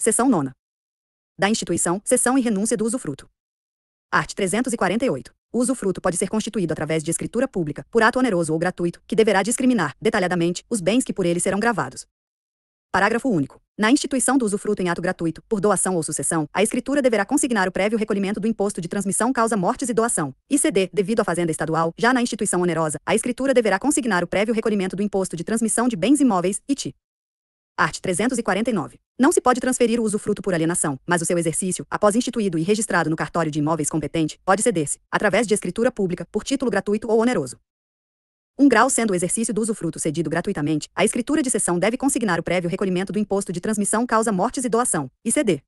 Seção 9ª. Da instituição, cessão e renúncia do usufruto. Art. 348. O usufruto pode ser constituído através de escritura pública, por ato oneroso ou gratuito, que deverá discriminar, detalhadamente, os bens que por ele serão gravados. Parágrafo único. Na instituição do usufruto em ato gratuito, por doação ou sucessão, a escritura deverá consignar o prévio recolhimento do imposto de transmissão causa mortes e doação, ICD, devido à fazenda estadual. Já na instituição onerosa, a escritura deverá consignar o prévio recolhimento do imposto de transmissão de bens imóveis, ITI. Art. 349. Não se pode transferir o usufruto por alienação, mas o seu exercício, após instituído e registrado no cartório de imóveis competente, pode ceder-se, através de escritura pública, por título gratuito ou oneroso. 1 grau sendo o exercício do usufruto cedido gratuitamente, a escritura de cessão deve consignar o prévio recolhimento do imposto de transmissão causa mortes e doação, ICD.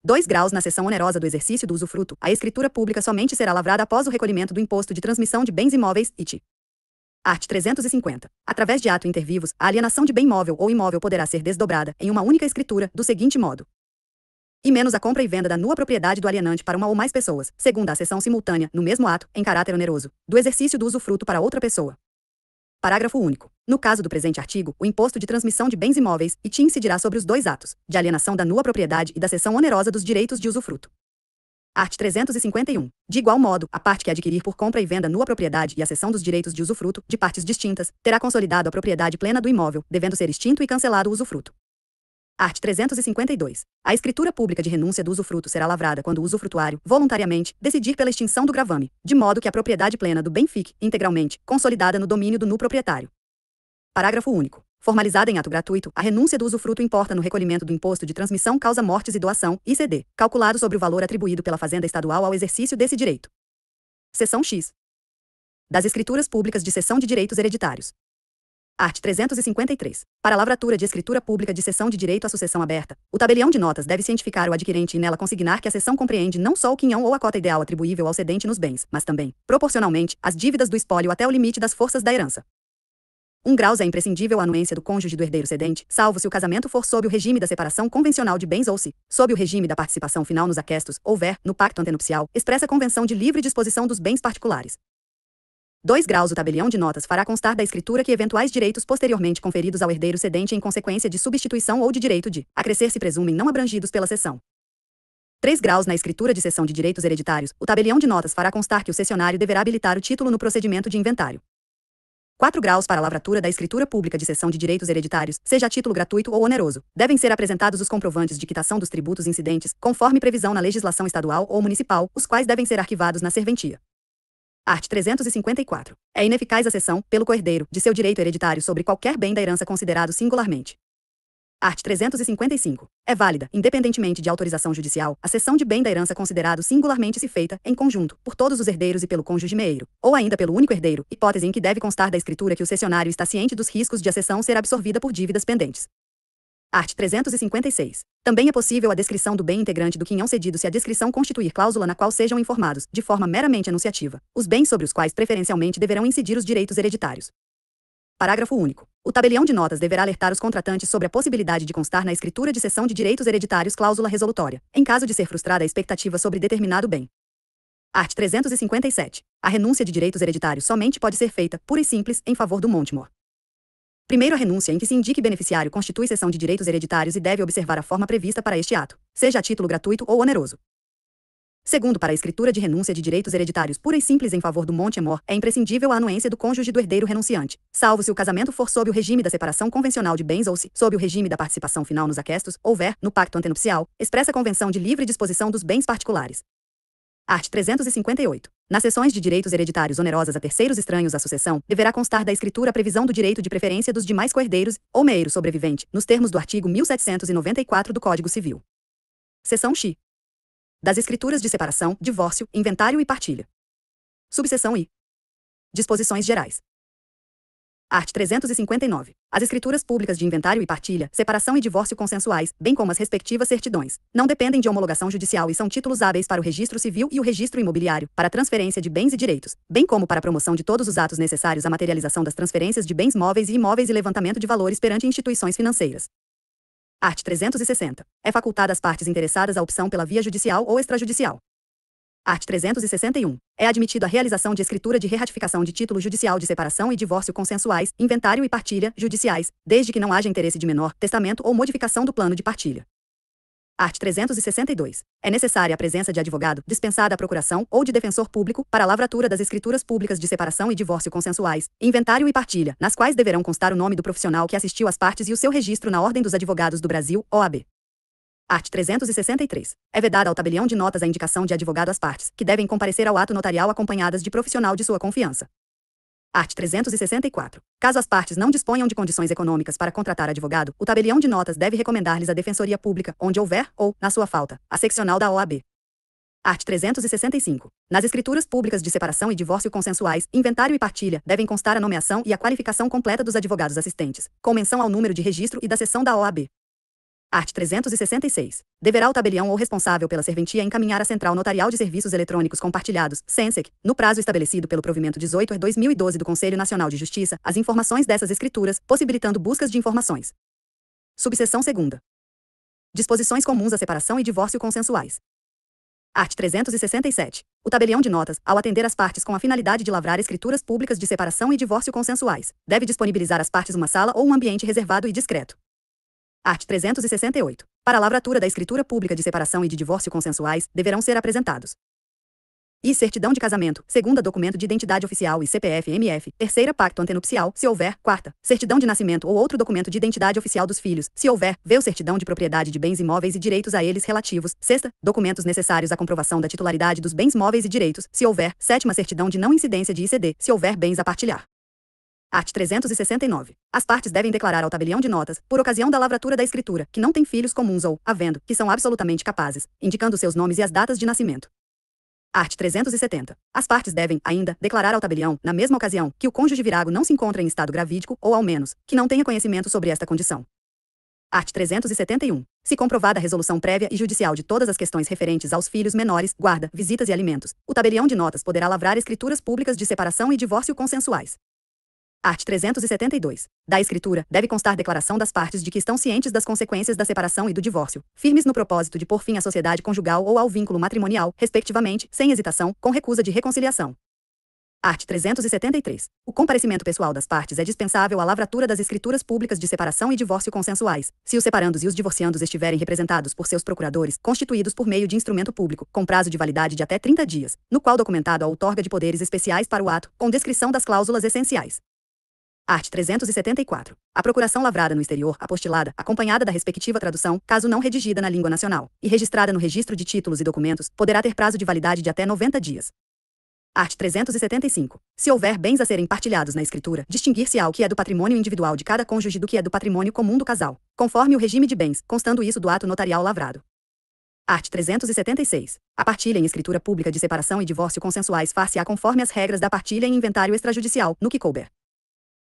2 graus na seção onerosa do exercício do usufruto, a escritura pública somente será lavrada após o recolhimento do imposto de transmissão de bens imóveis, ITI. Art. 350. Através de ato inter vivos, a alienação de bem móvel ou imóvel poderá ser desdobrada, em uma única escritura, do seguinte modo: e menos a compra e venda da nua propriedade do alienante para uma ou mais pessoas, segundo a cessão simultânea, no mesmo ato, em caráter oneroso, do exercício do usufruto para outra pessoa. Parágrafo único. No caso do presente artigo, o imposto de transmissão de bens imóveis, ITI, incidirá sobre os dois atos, de alienação da nua propriedade e da cessão onerosa dos direitos de usufruto. Art. 351. De igual modo, a parte que adquirir por compra e venda nua propriedade e a cessão dos direitos de usufruto, de partes distintas, terá consolidado a propriedade plena do imóvel, devendo ser extinto e cancelado o usufruto. Art. 352. A escritura pública de renúncia do usufruto será lavrada quando o usufrutuário, voluntariamente, decidir pela extinção do gravame, de modo que a propriedade plena do bem fique, integralmente, consolidada no domínio do nu proprietário. Parágrafo único. Formalizada em ato gratuito, a renúncia do usufruto importa no recolhimento do imposto de transmissão causa mortes e doação, ICD, calculado sobre o valor atribuído pela fazenda estadual ao exercício desse direito. Seção X. Das escrituras públicas de cessão de direitos hereditários. Art. 353. Para a lavratura de escritura pública de cessão de direito à sucessão aberta, o tabelião de notas deve cientificar o adquirente e nela consignar que a cessão compreende não só o quinhão ou a cota ideal atribuível ao cedente nos bens, mas também, proporcionalmente, as dívidas do espólio até o limite das forças da herança. 1 graus é imprescindível a anuência do cônjuge do herdeiro cedente, salvo se o casamento for sob o regime da separação convencional de bens ou se, sob o regime da participação final nos aquestos, houver, no pacto antenupcial, expressa convenção de livre disposição dos bens particulares. 2 graus o tabelião de notas fará constar da escritura que eventuais direitos posteriormente conferidos ao herdeiro cedente em consequência de substituição ou de direito de acrescer se presumem não abrangidos pela cessão. 3 graus na escritura de cessão de direitos hereditários, o tabelião de notas fará constar que o cessionário deverá habilitar o título no procedimento de inventário. 4 graus para a lavratura da escritura pública de cessão de direitos hereditários, seja a título gratuito ou oneroso, devem ser apresentados os comprovantes de quitação dos tributos incidentes, conforme previsão na legislação estadual ou municipal, os quais devem ser arquivados na serventia. Art. 354. É ineficaz a cessão, pelo coerdeiro, de seu direito hereditário sobre qualquer bem da herança considerado singularmente. Art. 355. É válida, independentemente de autorização judicial, a cessão de bem da herança considerado singularmente se feita, em conjunto, por todos os herdeiros e pelo cônjuge meeiro, ou ainda pelo único herdeiro, hipótese em que deve constar da escritura que o cessionário está ciente dos riscos de a cessão ser absorvida por dívidas pendentes. Art. 356. Também é possível a descrição do bem integrante do quinhão cedido se a descrição constituir cláusula na qual sejam informados, de forma meramente enunciativa, os bens sobre os quais preferencialmente deverão incidir os direitos hereditários. Parágrafo único. O tabelião de notas deverá alertar os contratantes sobre a possibilidade de constar na escritura de cessão de direitos hereditários cláusula resolutória, em caso de ser frustrada a expectativa sobre determinado bem. Art. 357. A renúncia de direitos hereditários somente pode ser feita, pura e simples, em favor do Montemor. Primeiro, a renúncia em que se indique beneficiário constitui cessão de direitos hereditários e deve observar a forma prevista para este ato, seja a título gratuito ou oneroso. Segundo, para a escritura de renúncia de direitos hereditários pura e simples em favor do Montemor, é imprescindível a anuência do cônjuge do herdeiro renunciante, salvo se o casamento for sob o regime da separação convencional de bens ou se, sob o regime da participação final nos aquestos, houver, no pacto antenupcial, expressa convenção de livre disposição dos bens particulares. Art. 358. Nas cessões de direitos hereditários onerosas a terceiros estranhos à sucessão, deverá constar da escritura a previsão do direito de preferência dos demais coherdeiros, ou meeiro sobrevivente, nos termos do artigo 1794 do Código Civil. Seção X. Das escrituras de separação, divórcio, inventário e partilha. Subseção I. Disposições gerais. Art. 359. As escrituras públicas de inventário e partilha, separação e divórcio consensuais, bem como as respectivas certidões, não dependem de homologação judicial e são títulos hábeis para o registro civil e o registro imobiliário, para transferência de bens e direitos, bem como para a promoção de todos os atos necessários à materialização das transferências de bens móveis e imóveis e levantamento de valores perante instituições financeiras. Art. 360. É facultada às partes interessadas a opção pela via judicial ou extrajudicial. Art. 361. É admitido a realização de escritura de reratificação de título judicial de separação e divórcio consensuais, inventário e partilha, judiciais, desde que não haja interesse de menor, testamento ou modificação do plano de partilha. Art. 362. É necessária a presença de advogado, dispensada a procuração, ou de defensor público, para a lavratura das escrituras públicas de separação e divórcio consensuais, inventário e partilha, nas quais deverão constar o nome do profissional que assistiu às partes e o seu registro na Ordem dos Advogados do Brasil, OAB. Art. 363. É vedada ao tabelião de notas a indicação de advogado às partes, que devem comparecer ao ato notarial acompanhadas de profissional de sua confiança. Art. 364. Caso as partes não disponham de condições econômicas para contratar advogado, o tabelião de notas deve recomendar-lhes a Defensoria Pública, onde houver, ou, na sua falta, a seccional da OAB. Art. 365. Nas escrituras públicas de separação e divórcio consensuais, inventário e partilha, devem constar a nomeação e a qualificação completa dos advogados assistentes, com menção ao número de registro e da seção da OAB. Art. 366. Deverá o tabelião ou responsável pela serventia encaminhar à Central Notarial de Serviços Eletrônicos Compartilhados, CENSEC, no prazo estabelecido pelo provimento 18/2012 do Conselho Nacional de Justiça, as informações dessas escrituras, possibilitando buscas de informações. Subseção 2ª. Disposições comuns à separação e divórcio consensuais. Art. 367. O tabelião de notas, ao atender as partes com a finalidade de lavrar escrituras públicas de separação e divórcio consensuais, deve disponibilizar às partes uma sala ou um ambiente reservado e discreto. Art. 368. Para a lavratura da escritura pública de separação e de divórcio consensuais, deverão ser apresentados: I. Certidão de casamento, segunda documento de identidade oficial e CPF-MF, terceira pacto antenupcial, se houver, quarta, certidão de nascimento ou outro documento de identidade oficial dos filhos, se houver, V. Certidão de propriedade de bens imóveis e direitos a eles relativos, sexta, documentos necessários à comprovação da titularidade dos bens móveis e direitos, se houver, sétima certidão de não incidência de ICD, se houver bens a partilhar. Art. 369. As partes devem declarar ao tabelião de notas, por ocasião da lavratura da escritura, que não têm filhos comuns ou, havendo, que são absolutamente capazes, indicando seus nomes e as datas de nascimento. Art. 370. As partes devem, ainda, declarar ao tabelião, na mesma ocasião, que o cônjuge virago não se encontra em estado gravídico, ou ao menos, que não tenha conhecimento sobre esta condição. Art. 371. Se comprovada a resolução prévia e judicial de todas as questões referentes aos filhos menores, guarda, visitas e alimentos, o tabelião de notas poderá lavrar escrituras públicas de separação e divórcio consensuais. Art. 372. Da escritura, deve constar declaração das partes de que estão cientes das consequências da separação e do divórcio, firmes no propósito de pôr fim à sociedade conjugal ou ao vínculo matrimonial, respectivamente, sem hesitação, com recusa de reconciliação. Art. 373. O comparecimento pessoal das partes é dispensável à lavratura das escrituras públicas de separação e divórcio consensuais, se os separandos e os divorciandos estiverem representados por seus procuradores, constituídos por meio de instrumento público, com prazo de validade de até 30 dias, no qual documentado a outorga de poderes especiais para o ato, com descrição das cláusulas essenciais. Art. 374. A procuração lavrada no exterior, apostilada, acompanhada da respectiva tradução, caso não redigida na língua nacional, e registrada no registro de títulos e documentos, poderá ter prazo de validade de até 90 dias. Art. 375. Se houver bens a serem partilhados na escritura, distinguir-se-á o que é do patrimônio individual de cada cônjuge do que é do patrimônio comum do casal, conforme o regime de bens, constando isso do ato notarial lavrado. Art. 376. A partilha em escritura pública de separação e divórcio consensuais far-se-á conforme as regras da partilha em inventário extrajudicial, no que couber.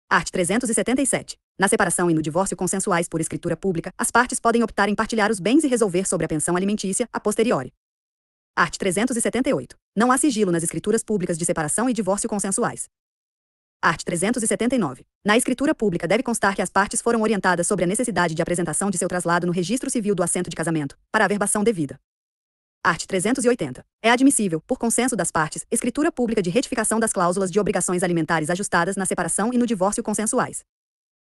Art. 377. Na separação e no divórcio consensuais por escritura pública, as partes podem optar em partilhar os bens e resolver sobre a pensão alimentícia, a posteriori. Art. 378. Não há sigilo nas escrituras públicas de separação e divórcio consensuais. Art. 379. Na escritura pública deve constar que as partes foram orientadas sobre a necessidade de apresentação de seu traslado no registro civil do assento de casamento, para a averbação devida. Art. 380. É admissível, por consenso das partes, escritura pública de retificação das cláusulas de obrigações alimentares ajustadas na separação e no divórcio consensuais.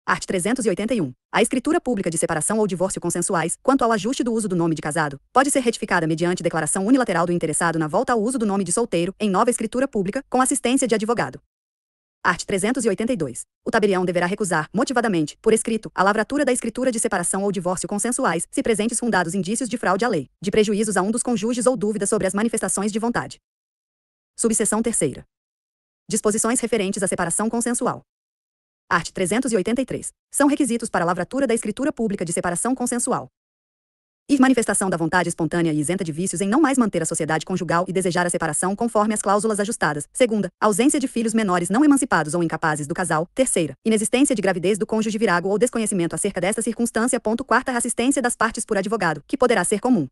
Art. 381. A escritura pública de separação ou divórcio consensuais, quanto ao ajuste do uso do nome de casado, pode ser retificada mediante declaração unilateral do interessado na volta ao uso do nome de solteiro, em nova escritura pública, com assistência de advogado. Art. 382. O tabelião deverá recusar, motivadamente, por escrito, a lavratura da escritura de separação ou divórcio consensuais, se presentes fundados indícios de fraude à lei, de prejuízos a um dos cônjuges ou dúvidas sobre as manifestações de vontade. Subseção 3ª. Disposições referentes à separação consensual. Art. 383. São requisitos para a lavratura da escritura pública de separação consensual: ir manifestação da vontade espontânea e isenta de vícios em não mais manter a sociedade conjugal e desejar a separação conforme as cláusulas ajustadas. Segunda, ausência de filhos menores não emancipados ou incapazes do casal. Terceira, inexistência de gravidez do cônjuge virago ou desconhecimento acerca desta circunstância. Quarta, assistência das partes por advogado, que poderá ser comum.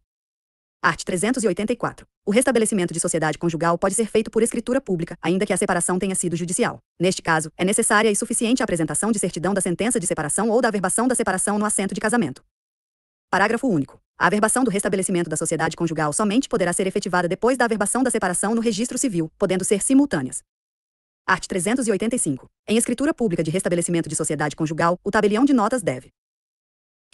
Art. 384. O restabelecimento de sociedade conjugal pode ser feito por escritura pública, ainda que a separação tenha sido judicial. Neste caso, é necessária e suficiente a apresentação de certidão da sentença de separação ou da averbação da separação no assento de casamento. Parágrafo único. A averbação do restabelecimento da sociedade conjugal somente poderá ser efetivada depois da averbação da separação no registro civil, podendo ser simultâneas. Art. 385. Em escritura pública de restabelecimento de sociedade conjugal, o tabelião de notas deve: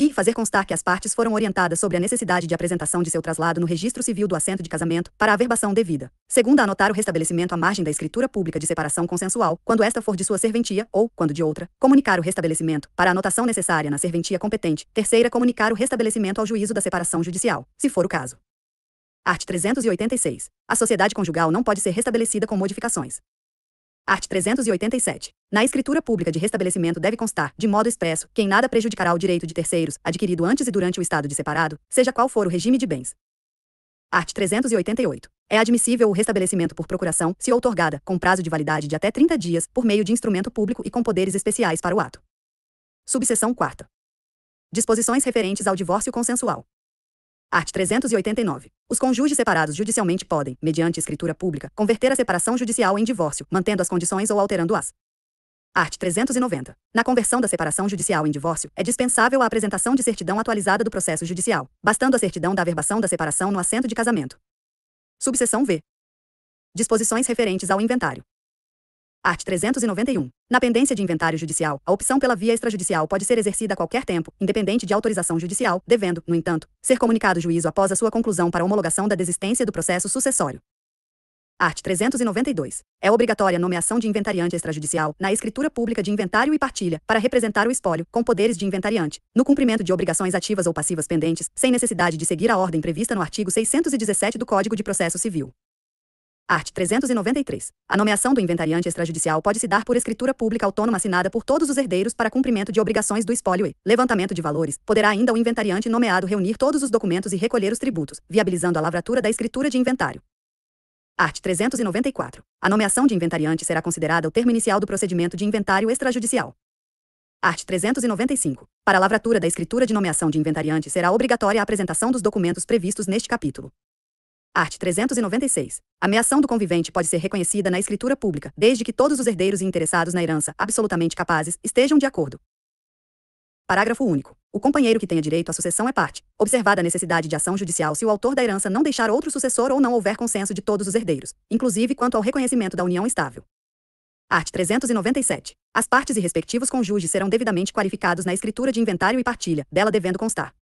E fazer constar que as partes foram orientadas sobre a necessidade de apresentação de seu traslado no registro civil do assento de casamento para a averbação devida. Segunda, anotar o restabelecimento à margem da escritura pública de separação consensual, quando esta for de sua serventia, ou, quando de outra, comunicar o restabelecimento para a anotação necessária na serventia competente. Terceira, comunicar o restabelecimento ao juízo da separação judicial, se for o caso. Art. 386. A sociedade conjugal não pode ser restabelecida com modificações. Art. 387. Na escritura pública de restabelecimento deve constar, de modo expresso, que em nada prejudicará o direito de terceiros, adquirido antes e durante o estado de separado, seja qual for o regime de bens. Art. 388. É admissível o restabelecimento por procuração, se outorgada, com prazo de validade de até 30 dias, por meio de instrumento público e com poderes especiais para o ato. Subseção 4ª. Disposições referentes ao divórcio consensual. Art. 389. Os cônjuges separados judicialmente podem, mediante escritura pública, converter a separação judicial em divórcio, mantendo as condições ou alterando-as. Art. 390. Na conversão da separação judicial em divórcio, é dispensável a apresentação de certidão atualizada do processo judicial, bastando a certidão da averbação da separação no assento de casamento. Subseção V. Disposições referentes ao inventário. Art. 391. Na pendência de inventário judicial, a opção pela via extrajudicial pode ser exercida a qualquer tempo, independente de autorização judicial, devendo, no entanto, ser comunicado o juízo após a sua conclusão para homologação da desistência do processo sucessório. Art. 392. É obrigatória a nomeação de inventariante extrajudicial, na escritura pública de inventário e partilha, para representar o espólio, com poderes de inventariante, no cumprimento de obrigações ativas ou passivas pendentes, sem necessidade de seguir a ordem prevista no artigo 617 do Código de Processo Civil. Art. 393. A nomeação do inventariante extrajudicial pode se dar por escritura pública autônoma assinada por todos os herdeiros para cumprimento de obrigações do espólio e levantamento de valores. Poderá ainda o inventariante nomeado reunir todos os documentos e recolher os tributos, viabilizando a lavratura da escritura de inventário. Art. 394. A nomeação de inventariante será considerada o termo inicial do procedimento de inventário extrajudicial. Art. 395. Para a lavratura da escritura de nomeação de inventariante será obrigatória a apresentação dos documentos previstos neste capítulo. Art. 396. A meação do convivente pode ser reconhecida na escritura pública, desde que todos os herdeiros e interessados na herança, absolutamente capazes, estejam de acordo. Parágrafo único. O companheiro que tenha direito à sucessão é parte, observada a necessidade de ação judicial se o autor da herança não deixar outro sucessor ou não houver consenso de todos os herdeiros, inclusive quanto ao reconhecimento da união estável. Art. 397. As partes e respectivos cônjuges serão devidamente qualificados na escritura de inventário e partilha, dela devendo constar: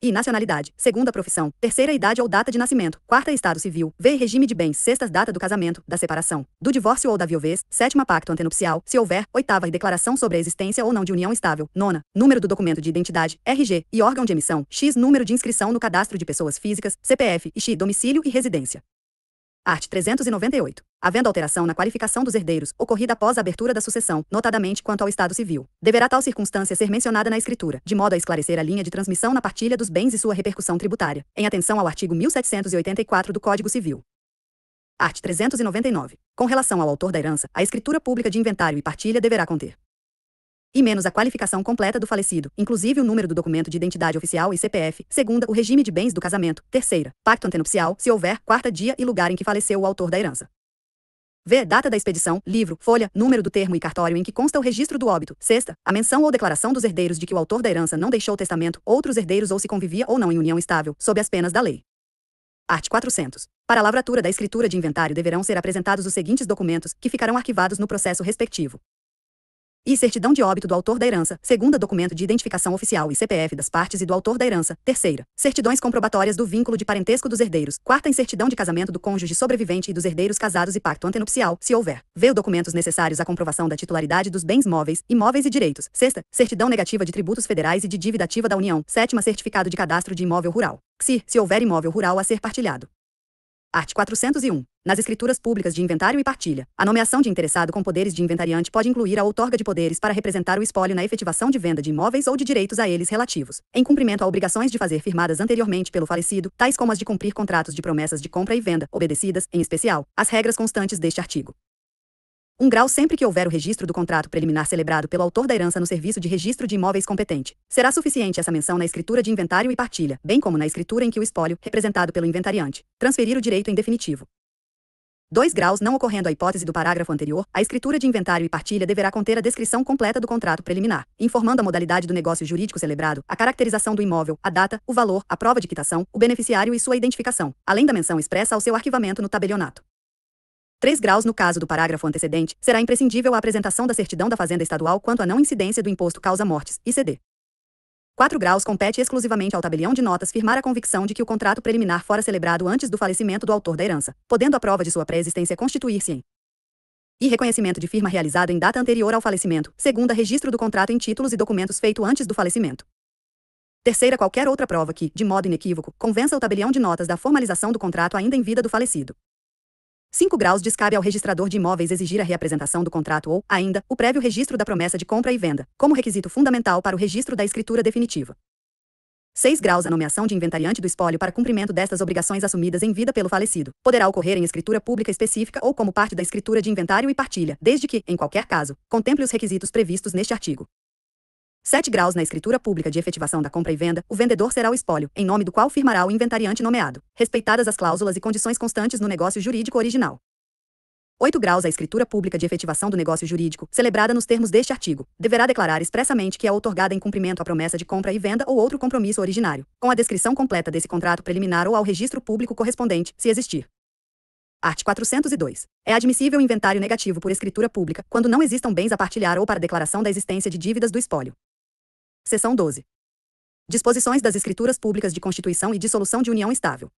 I. Nacionalidade. Segunda, profissão. Terceira, idade ou data de nascimento. Quarta, estado civil. V. Regime de bens. Sexta, data do casamento, da separação, do divórcio ou da viuvez. Sétima, pacto antenupcial, se houver. Oitava, declaração sobre a existência ou não de união estável. Nona, número do documento de identidade, RG, e órgão de emissão. X, número de inscrição no cadastro de pessoas físicas, CPF, e X, domicílio e residência. Art. 398. Havendo alteração na qualificação dos herdeiros, ocorrida após a abertura da sucessão, notadamente quanto ao estado civil, deverá tal circunstância ser mencionada na escritura, de modo a esclarecer a linha de transmissão na partilha dos bens e sua repercussão tributária, em atenção ao artigo 1784 do Código Civil. Art. 399. Com relação ao autor da herança, a escritura pública de inventário e partilha deverá conter: I menos a qualificação completa do falecido, inclusive o número do documento de identidade oficial e CPF. Segunda, o regime de bens do casamento. Terceira, pacto antenupcial, se houver. Quarta, dia e lugar em que faleceu o autor da herança. V. Data da expedição, livro, folha, número do termo e cartório em que consta o registro do óbito. Sexta, a menção ou declaração dos herdeiros de que o autor da herança não deixou testamento, outros herdeiros ou se convivia ou não em união estável, sob as penas da lei. Art. 400. Para a lavratura da escritura de inventário deverão ser apresentados os seguintes documentos, que ficarão arquivados no processo respectivo: I. Certidão de óbito do autor da herança. Segunda, documento de identificação oficial e CPF das partes e do autor da herança. Terceira, certidões comprobatórias do vínculo de parentesco dos herdeiros. Quarta, em certidão de casamento do cônjuge sobrevivente e dos herdeiros casados e pacto antenupcial, se houver. V. Documentos necessários à comprovação da titularidade dos bens móveis, imóveis e direitos. Sexta, certidão negativa de tributos federais e de dívida ativa da União. Sétima, certificado de cadastro de imóvel rural. Se houver imóvel rural a ser partilhado. Art. 401. Nas escrituras públicas de inventário e partilha, a nomeação de interessado com poderes de inventariante pode incluir a outorga de poderes para representar o espólio na efetivação de venda de imóveis ou de direitos a eles relativos, em cumprimento a obrigações de fazer firmadas anteriormente pelo falecido, tais como as de cumprir contratos de promessas de compra e venda, obedecidas, em especial, as regras constantes deste artigo. 1 grau sempre que houver o registro do contrato preliminar celebrado pelo autor da herança no serviço de registro de imóveis competente. Será suficiente essa menção na escritura de inventário e partilha, bem como na escritura em que o espólio, representado pelo inventariante, transferir o direito em definitivo. 2 graus não ocorrendo a hipótese do parágrafo anterior, a escritura de inventário e partilha deverá conter a descrição completa do contrato preliminar, informando a modalidade do negócio jurídico celebrado, a caracterização do imóvel, a data, o valor, a prova de quitação, o beneficiário e sua identificação, além da menção expressa ao seu arquivamento no tabelionato. 3 graus no caso do parágrafo antecedente, será imprescindível a apresentação da certidão da Fazenda Estadual quanto à não incidência do imposto causa-mortes, ICD. 4 graus compete exclusivamente ao tabelião de notas firmar a convicção de que o contrato preliminar fora celebrado antes do falecimento do autor da herança, podendo a prova de sua pré-existência constituir-se em e reconhecimento de firma realizado em data anterior ao falecimento, segunda registro do contrato em títulos e documentos feito antes do falecimento. Terceira, qualquer outra prova que, de modo inequívoco, convença o tabelião de notas da formalização do contrato ainda em vida do falecido. 5 graus descabe ao registrador de imóveis exigir a reapresentação do contrato ou, ainda, o prévio registro da promessa de compra e venda, como requisito fundamental para o registro da escritura definitiva. 6 graus a nomeação de inventariante do espólio para cumprimento destas obrigações assumidas em vida pelo falecido. Poderá ocorrer em escritura pública específica ou como parte da escritura de inventário e partilha, desde que, em qualquer caso, contemple os requisitos previstos neste artigo. 7 graus na escritura pública de efetivação da compra e venda, o vendedor será o espólio, em nome do qual firmará o inventariante nomeado, respeitadas as cláusulas e condições constantes no negócio jurídico original. 8 graus a escritura pública de efetivação do negócio jurídico, celebrada nos termos deste artigo, deverá declarar expressamente que é outorgada em cumprimento à promessa de compra e venda ou outro compromisso originário, com a descrição completa desse contrato preliminar ou ao registro público correspondente, se existir. Art. 402. É admissível inventário negativo por escritura pública, quando não existam bens a partilhar ou para declaração da existência de dívidas do espólio. Seção 12. Disposições das escrituras públicas de constituição e dissolução de união estável.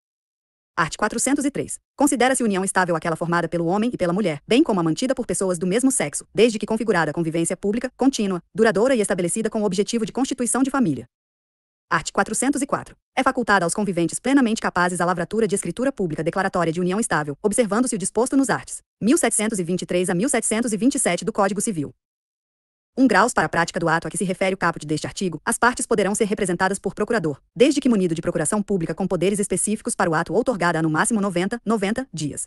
Art. 403. Considera-se união estável aquela formada pelo homem e pela mulher, bem como a mantida por pessoas do mesmo sexo, desde que configurada a convivência pública, contínua, duradoura e estabelecida com o objetivo de constituição de família. Art. 404. É facultada aos conviventes plenamente capazes a lavratura de escritura pública declaratória de união estável, observando-se o disposto nos arts. 1723 a 1727 do Código Civil. 1 graus para a prática do ato a que se refere o caput deste artigo, as partes poderão ser representadas por procurador, desde que munido de procuração pública com poderes específicos para o ato outorgada há no máximo 90 dias.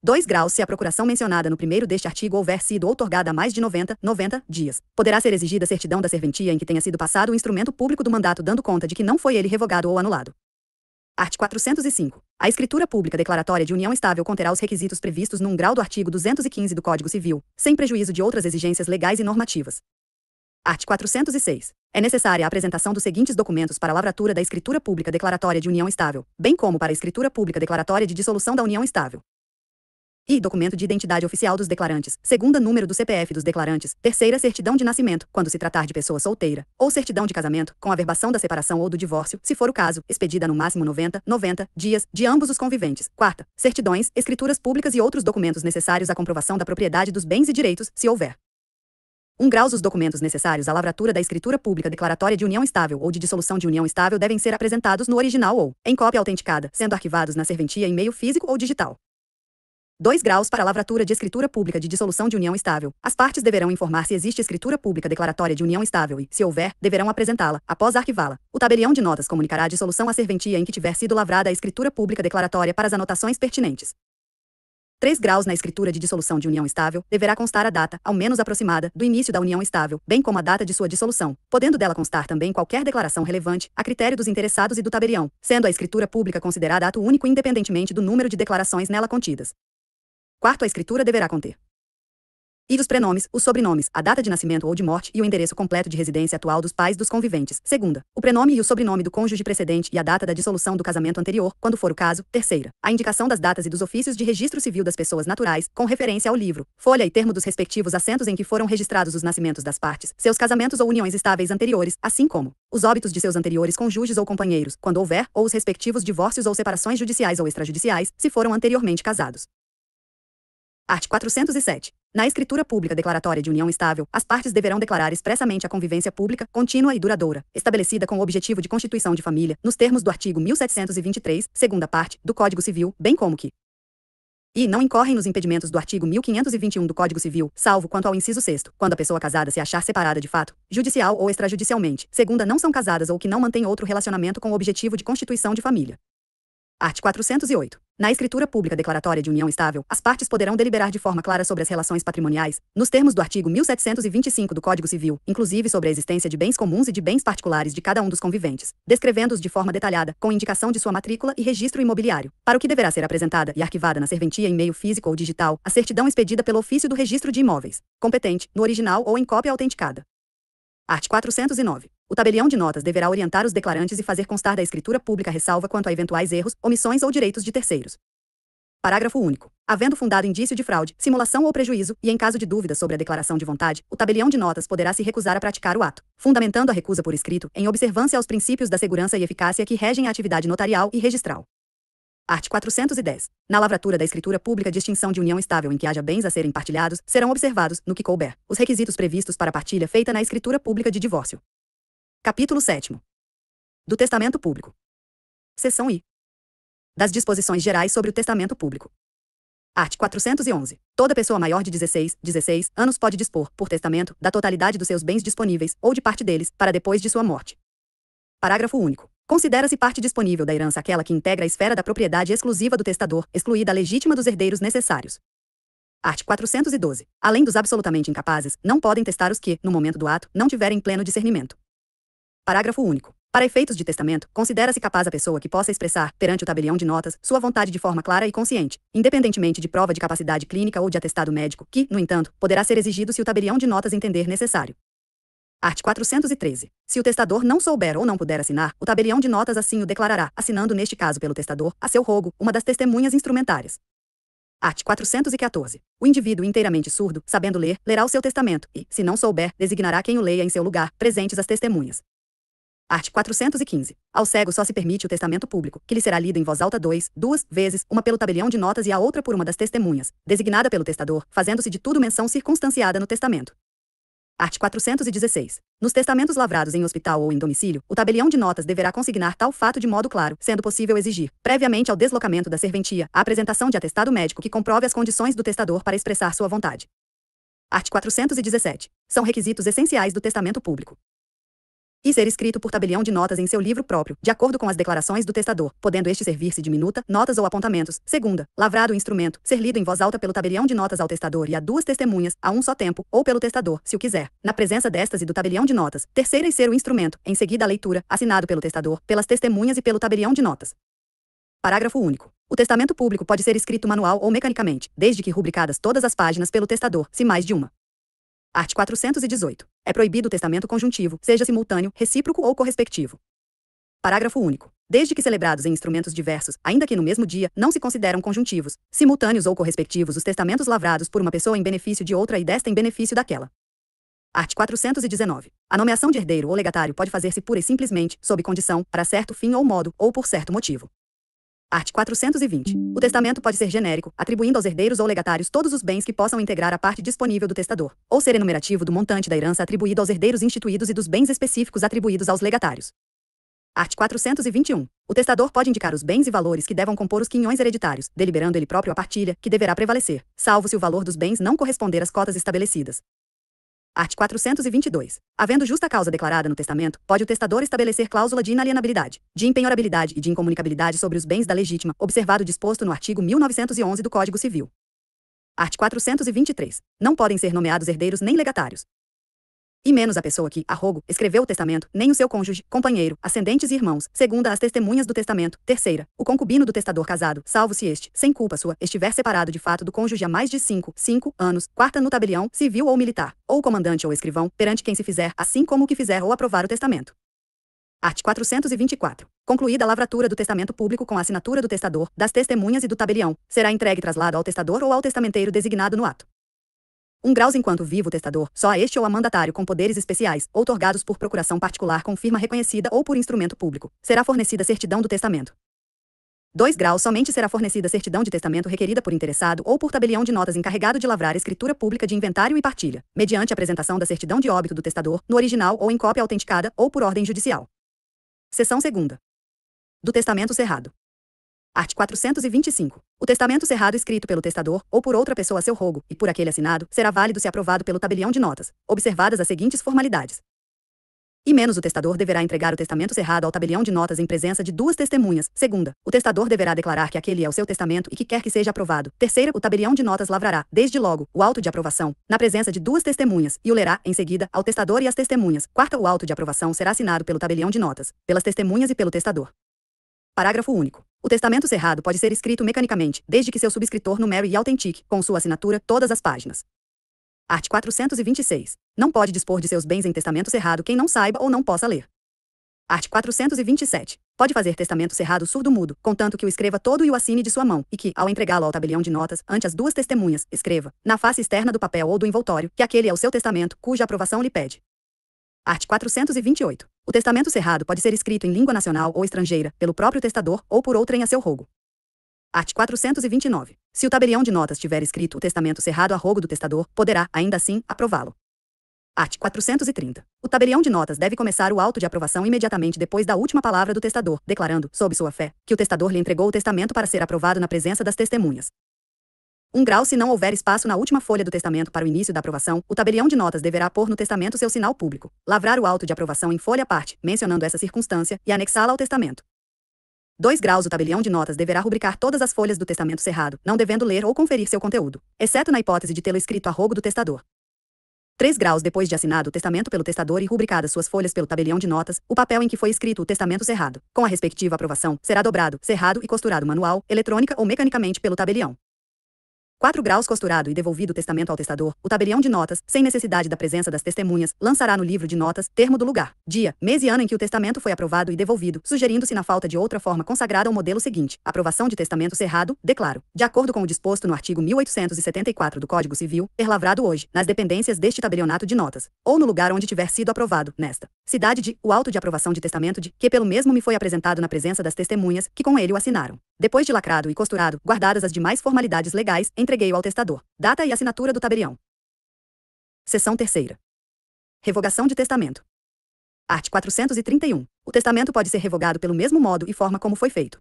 2 graus se a procuração mencionada no primeiro deste artigo houver sido outorgada há mais de 90 dias. Poderá ser exigida certidão da serventia em que tenha sido passado o instrumento público do mandato dando conta de que não foi ele revogado ou anulado. Art. 405. A escritura pública declaratória de união estável conterá os requisitos previstos no 1 grau do artigo 215 do Código Civil, sem prejuízo de outras exigências legais e normativas. Art. 406. É necessária a apresentação dos seguintes documentos para a lavratura da escritura pública declaratória de união estável, bem como para a escritura pública declaratória de dissolução da união estável. E documento de identidade oficial dos declarantes, segunda número do CPF dos declarantes, terceira certidão de nascimento, quando se tratar de pessoa solteira, ou certidão de casamento, com averbação da separação ou do divórcio, se for o caso, expedida no máximo 90 dias, de ambos os conviventes. Quarta, certidões, escrituras públicas e outros documentos necessários à comprovação da propriedade dos bens e direitos, se houver. 1 graus os documentos necessários à lavratura da escritura pública declaratória de união estável ou de dissolução de união estável devem ser apresentados no original ou, em cópia autenticada, sendo arquivados na serventia em meio físico ou digital. 2 graus para a lavratura de escritura pública de dissolução de união estável. As partes deverão informar se existe escritura pública declaratória de união estável e, se houver, deverão apresentá-la, após arquivá-la. O tabelião de notas comunicará a dissolução à serventia em que tiver sido lavrada a escritura pública declaratória para as anotações pertinentes. 3 graus na escritura de dissolução de união estável, deverá constar a data, ao menos aproximada, do início da união estável, bem como a data de sua dissolução, podendo dela constar também qualquer declaração relevante, a critério dos interessados e do tabelião, sendo a escritura pública considerada ato único independentemente do número de declarações nela contidas. Quarto, a escritura deverá conter e os prenomes, os sobrenomes, a data de nascimento ou de morte e o endereço completo de residência atual dos pais dos conviventes. Segunda, o prenome e o sobrenome do cônjuge precedente e a data da dissolução do casamento anterior, quando for o caso. Terceira, a indicação das datas e dos ofícios de registro civil das pessoas naturais, com referência ao livro, folha e termo dos respectivos assentos em que foram registrados os nascimentos das partes, seus casamentos ou uniões estáveis anteriores, assim como os óbitos de seus anteriores cônjuges ou companheiros, quando houver, ou os respectivos divórcios ou separações judiciais ou extrajudiciais, se foram anteriormente casados. Art. 407. Na escritura pública declaratória de união estável, as partes deverão declarar expressamente a convivência pública, contínua e duradoura, estabelecida com o objetivo de constituição de família, nos termos do artigo 1723, segunda parte, do Código Civil, bem como que e não incorrem nos impedimentos do artigo 1521 do Código Civil, salvo quanto ao inciso 6º, quando a pessoa casada se achar separada de fato, judicial ou extrajudicialmente, segunda não são casadas ou que não mantém outro relacionamento com o objetivo de constituição de família. Art. 408. Na escritura pública declaratória de união estável, as partes poderão deliberar de forma clara sobre as relações patrimoniais, nos termos do artigo 1725 do Código Civil, inclusive sobre a existência de bens comuns e de bens particulares de cada um dos conviventes, descrevendo-os de forma detalhada, com indicação de sua matrícula e registro imobiliário, para o que deverá ser apresentada e arquivada na serventia em meio físico ou digital, a certidão expedida pelo ofício do registro de imóveis, competente, no original ou em cópia autenticada. Art. 409. O tabelião de notas deverá orientar os declarantes e fazer constar da escritura pública ressalva quanto a eventuais erros, omissões ou direitos de terceiros. Parágrafo único. Havendo fundado indício de fraude, simulação ou prejuízo, e em caso de dúvida sobre a declaração de vontade, o tabelião de notas poderá se recusar a praticar o ato, fundamentando a recusa por escrito em observância aos princípios da segurança e eficácia que regem a atividade notarial e registral. Art. 410. Na lavratura da escritura pública de extinção de união estável em que haja bens a serem partilhados, serão observados, no que couber, os requisitos previstos para a partilha feita na escritura pública de divórcio. Capítulo 7º. Do testamento público. Seção I. Das disposições gerais sobre o testamento público. Art. 411. Toda pessoa maior de 16 anos pode dispor, por testamento, da totalidade dos seus bens disponíveis, ou de parte deles, para depois de sua morte. Parágrafo único. Considera-se parte disponível da herança aquela que integra a esfera da propriedade exclusiva do testador, excluída a legítima dos herdeiros necessários. Art. 412. Além dos absolutamente incapazes, não podem testar os que, no momento do ato, não tiverem pleno discernimento. Parágrafo único. Para efeitos de testamento, considera-se capaz a pessoa que possa expressar, perante o tabelião de notas, sua vontade de forma clara e consciente, independentemente de prova de capacidade clínica ou de atestado médico, que, no entanto, poderá ser exigido se o tabelião de notas entender necessário. Art. 413. Se o testador não souber ou não puder assinar, o tabelião de notas assim o declarará, assinando neste caso pelo testador, a seu rogo, uma das testemunhas instrumentárias. Art. 414. O indivíduo inteiramente surdo, sabendo ler, lerá o seu testamento e, se não souber, designará quem o leia em seu lugar, presentes as testemunhas. Art. 415. Ao cego só se permite o testamento público, que lhe será lido em voz alta duas vezes, uma pelo tabelião de notas e a outra por uma das testemunhas, designada pelo testador, fazendo-se de tudo menção circunstanciada no testamento. Art. 416. Nos testamentos lavrados em hospital ou em domicílio, o tabelião de notas deverá consignar tal fato de modo claro, sendo possível exigir, previamente ao deslocamento da serventia, a apresentação de atestado médico que comprove as condições do testador para expressar sua vontade. Art. 417. São requisitos essenciais do testamento público. E ser escrito por tabelião de notas em seu livro próprio, de acordo com as declarações do testador, podendo este servir-se de minuta, notas ou apontamentos. Segunda, lavrado o instrumento, ser lido em voz alta pelo tabelião de notas ao testador e a duas testemunhas, a um só tempo, ou pelo testador, se o quiser, na presença destas e do tabelião de notas. Terceira, e ser o instrumento, em seguida a leitura, assinado pelo testador, pelas testemunhas e pelo tabelião de notas. Parágrafo único. O testamento público pode ser escrito manual ou mecanicamente, desde que rubricadas todas as páginas pelo testador, se mais de uma. Art. 418. É proibido o testamento conjuntivo, seja simultâneo, recíproco ou correspectivo. Parágrafo único. Desde que celebrados em instrumentos diversos, ainda que no mesmo dia, não se consideram conjuntivos, simultâneos ou correspectivos os testamentos lavrados por uma pessoa em benefício de outra e desta em benefício daquela. Art. 419. A nomeação de herdeiro ou legatário pode fazer-se pura e simplesmente, sob condição, para certo fim ou modo, ou por certo motivo. Art. 420. O testamento pode ser genérico, atribuindo aos herdeiros ou legatários todos os bens que possam integrar a parte disponível do testador, ou ser enumerativo do montante da herança atribuído aos herdeiros instituídos e dos bens específicos atribuídos aos legatários. Art. 421. O testador pode indicar os bens e valores que devam compor os quinhões hereditários, deliberando ele próprio a partilha, que deverá prevalecer, salvo se o valor dos bens não corresponder às cotas estabelecidas. Art. 422. Havendo justa causa declarada no testamento, pode o testador estabelecer cláusula de inalienabilidade, de impenhorabilidade e de incomunicabilidade sobre os bens da legítima, observado o disposto no artigo 1911 do Código Civil. Art. 423. Não podem ser nomeados herdeiros nem legatários. E menos a pessoa que, a rogo, escreveu o testamento, nem o seu cônjuge, companheiro, ascendentes e irmãos, segunda as testemunhas do testamento. Terceira, o concubino do testador casado, salvo se este, sem culpa sua, estiver separado de fato do cônjuge há mais de 5 anos. Quarta, no tabelião, civil ou militar, ou comandante ou escrivão, perante quem se fizer, assim como o que fizer ou aprovar o testamento. Art. 424. Concluída a lavratura do testamento público com a assinatura do testador, das testemunhas e do tabelião, será entregue traslado ao testador ou ao testamenteiro designado no ato. 1 graus enquanto vivo o testador, só a este ou a mandatário com poderes especiais, outorgados por procuração particular com firma reconhecida ou por instrumento público, será fornecida certidão do testamento. 2 graus somente será fornecida certidão de testamento requerida por interessado ou por tabelião de notas encarregado de lavrar escritura pública de inventário e partilha, mediante apresentação da certidão de óbito do testador, no original ou em cópia autenticada, ou por ordem judicial. Seção 2ª. Do testamento cerrado. Art. 425. O testamento cerrado escrito pelo testador, ou por outra pessoa a seu rogo, e por aquele assinado, será válido se aprovado pelo tabelião de notas, observadas as seguintes formalidades. E menos o testador deverá entregar o testamento cerrado ao tabelião de notas em presença de 2 testemunhas. Segunda, o testador deverá declarar que aquele é o seu testamento e que quer que seja aprovado. Terceira, o tabelião de notas lavrará, desde logo, o auto de aprovação, na presença de 2 testemunhas, e o lerá, em seguida, ao testador e às testemunhas. Quarta, o auto de aprovação será assinado pelo tabelião de notas, pelas testemunhas e pelo testador. Parágrafo único. O testamento cerrado pode ser escrito mecanicamente, desde que seu subscritor numere e autentique, com sua assinatura, todas as páginas. Art. 426. Não pode dispor de seus bens em testamento cerrado quem não saiba ou não possa ler. Art. 427. pode fazer testamento cerrado surdo-mudo, contanto que o escreva todo e o assine de sua mão, e que, ao entregá-lo ao tabelião de notas, ante as duas testemunhas, escreva, na face externa do papel ou do envoltório, que aquele é o seu testamento, cuja aprovação lhe pede. Art. 428. O testamento cerrado pode ser escrito em língua nacional ou estrangeira, pelo próprio testador ou por outrem a seu rogo. Art. 429. Se o tabelião de notas tiver escrito o testamento cerrado a rogo do testador, poderá, ainda assim, aprová-lo. Art. 430. O tabelião de notas deve começar o auto de aprovação imediatamente depois da última palavra do testador, declarando, sob sua fé, que o testador lhe entregou o testamento para ser aprovado na presença das testemunhas. 1 grau. Se não houver espaço na última folha do testamento para o início da aprovação, o tabelião de notas deverá pôr no testamento seu sinal público, lavrar o auto de aprovação em folha à parte, mencionando essa circunstância, e anexá-la ao testamento. 2 graus. O tabelião de notas deverá rubricar todas as folhas do testamento cerrado, não devendo ler ou conferir seu conteúdo, exceto na hipótese de tê-lo escrito a rogo do testador. 3 graus. Depois de assinado o testamento pelo testador e rubricadas suas folhas pelo tabelião de notas, o papel em que foi escrito o testamento cerrado, com a respectiva aprovação, será dobrado, cerrado e costurado manual, eletrônica ou mecanicamente pelo tabelião. 4 graus. Costurado e devolvido o testamento ao testador, o tabelião de notas, sem necessidade da presença das testemunhas, lançará no livro de notas, termo do lugar, dia, mês e ano em que o testamento foi aprovado e devolvido, sugerindo-se na falta de outra forma consagrada ao modelo seguinte: aprovação de testamento cerrado, declaro, de acordo com o disposto no artigo 1874 do Código Civil, ter lavrado hoje, nas dependências deste tabelionato de notas, ou no lugar onde tiver sido aprovado, nesta cidade de, o auto de aprovação de testamento de, que pelo mesmo me foi apresentado na presença das testemunhas, que com ele o assinaram. Depois de lacrado e costurado, guardadas as demais formalidades legais, entreguei-o ao testador. Data e assinatura do tabelião. Seção 3ª. Revogação de testamento. Art. 431. O testamento pode ser revogado pelo mesmo modo e forma como foi feito.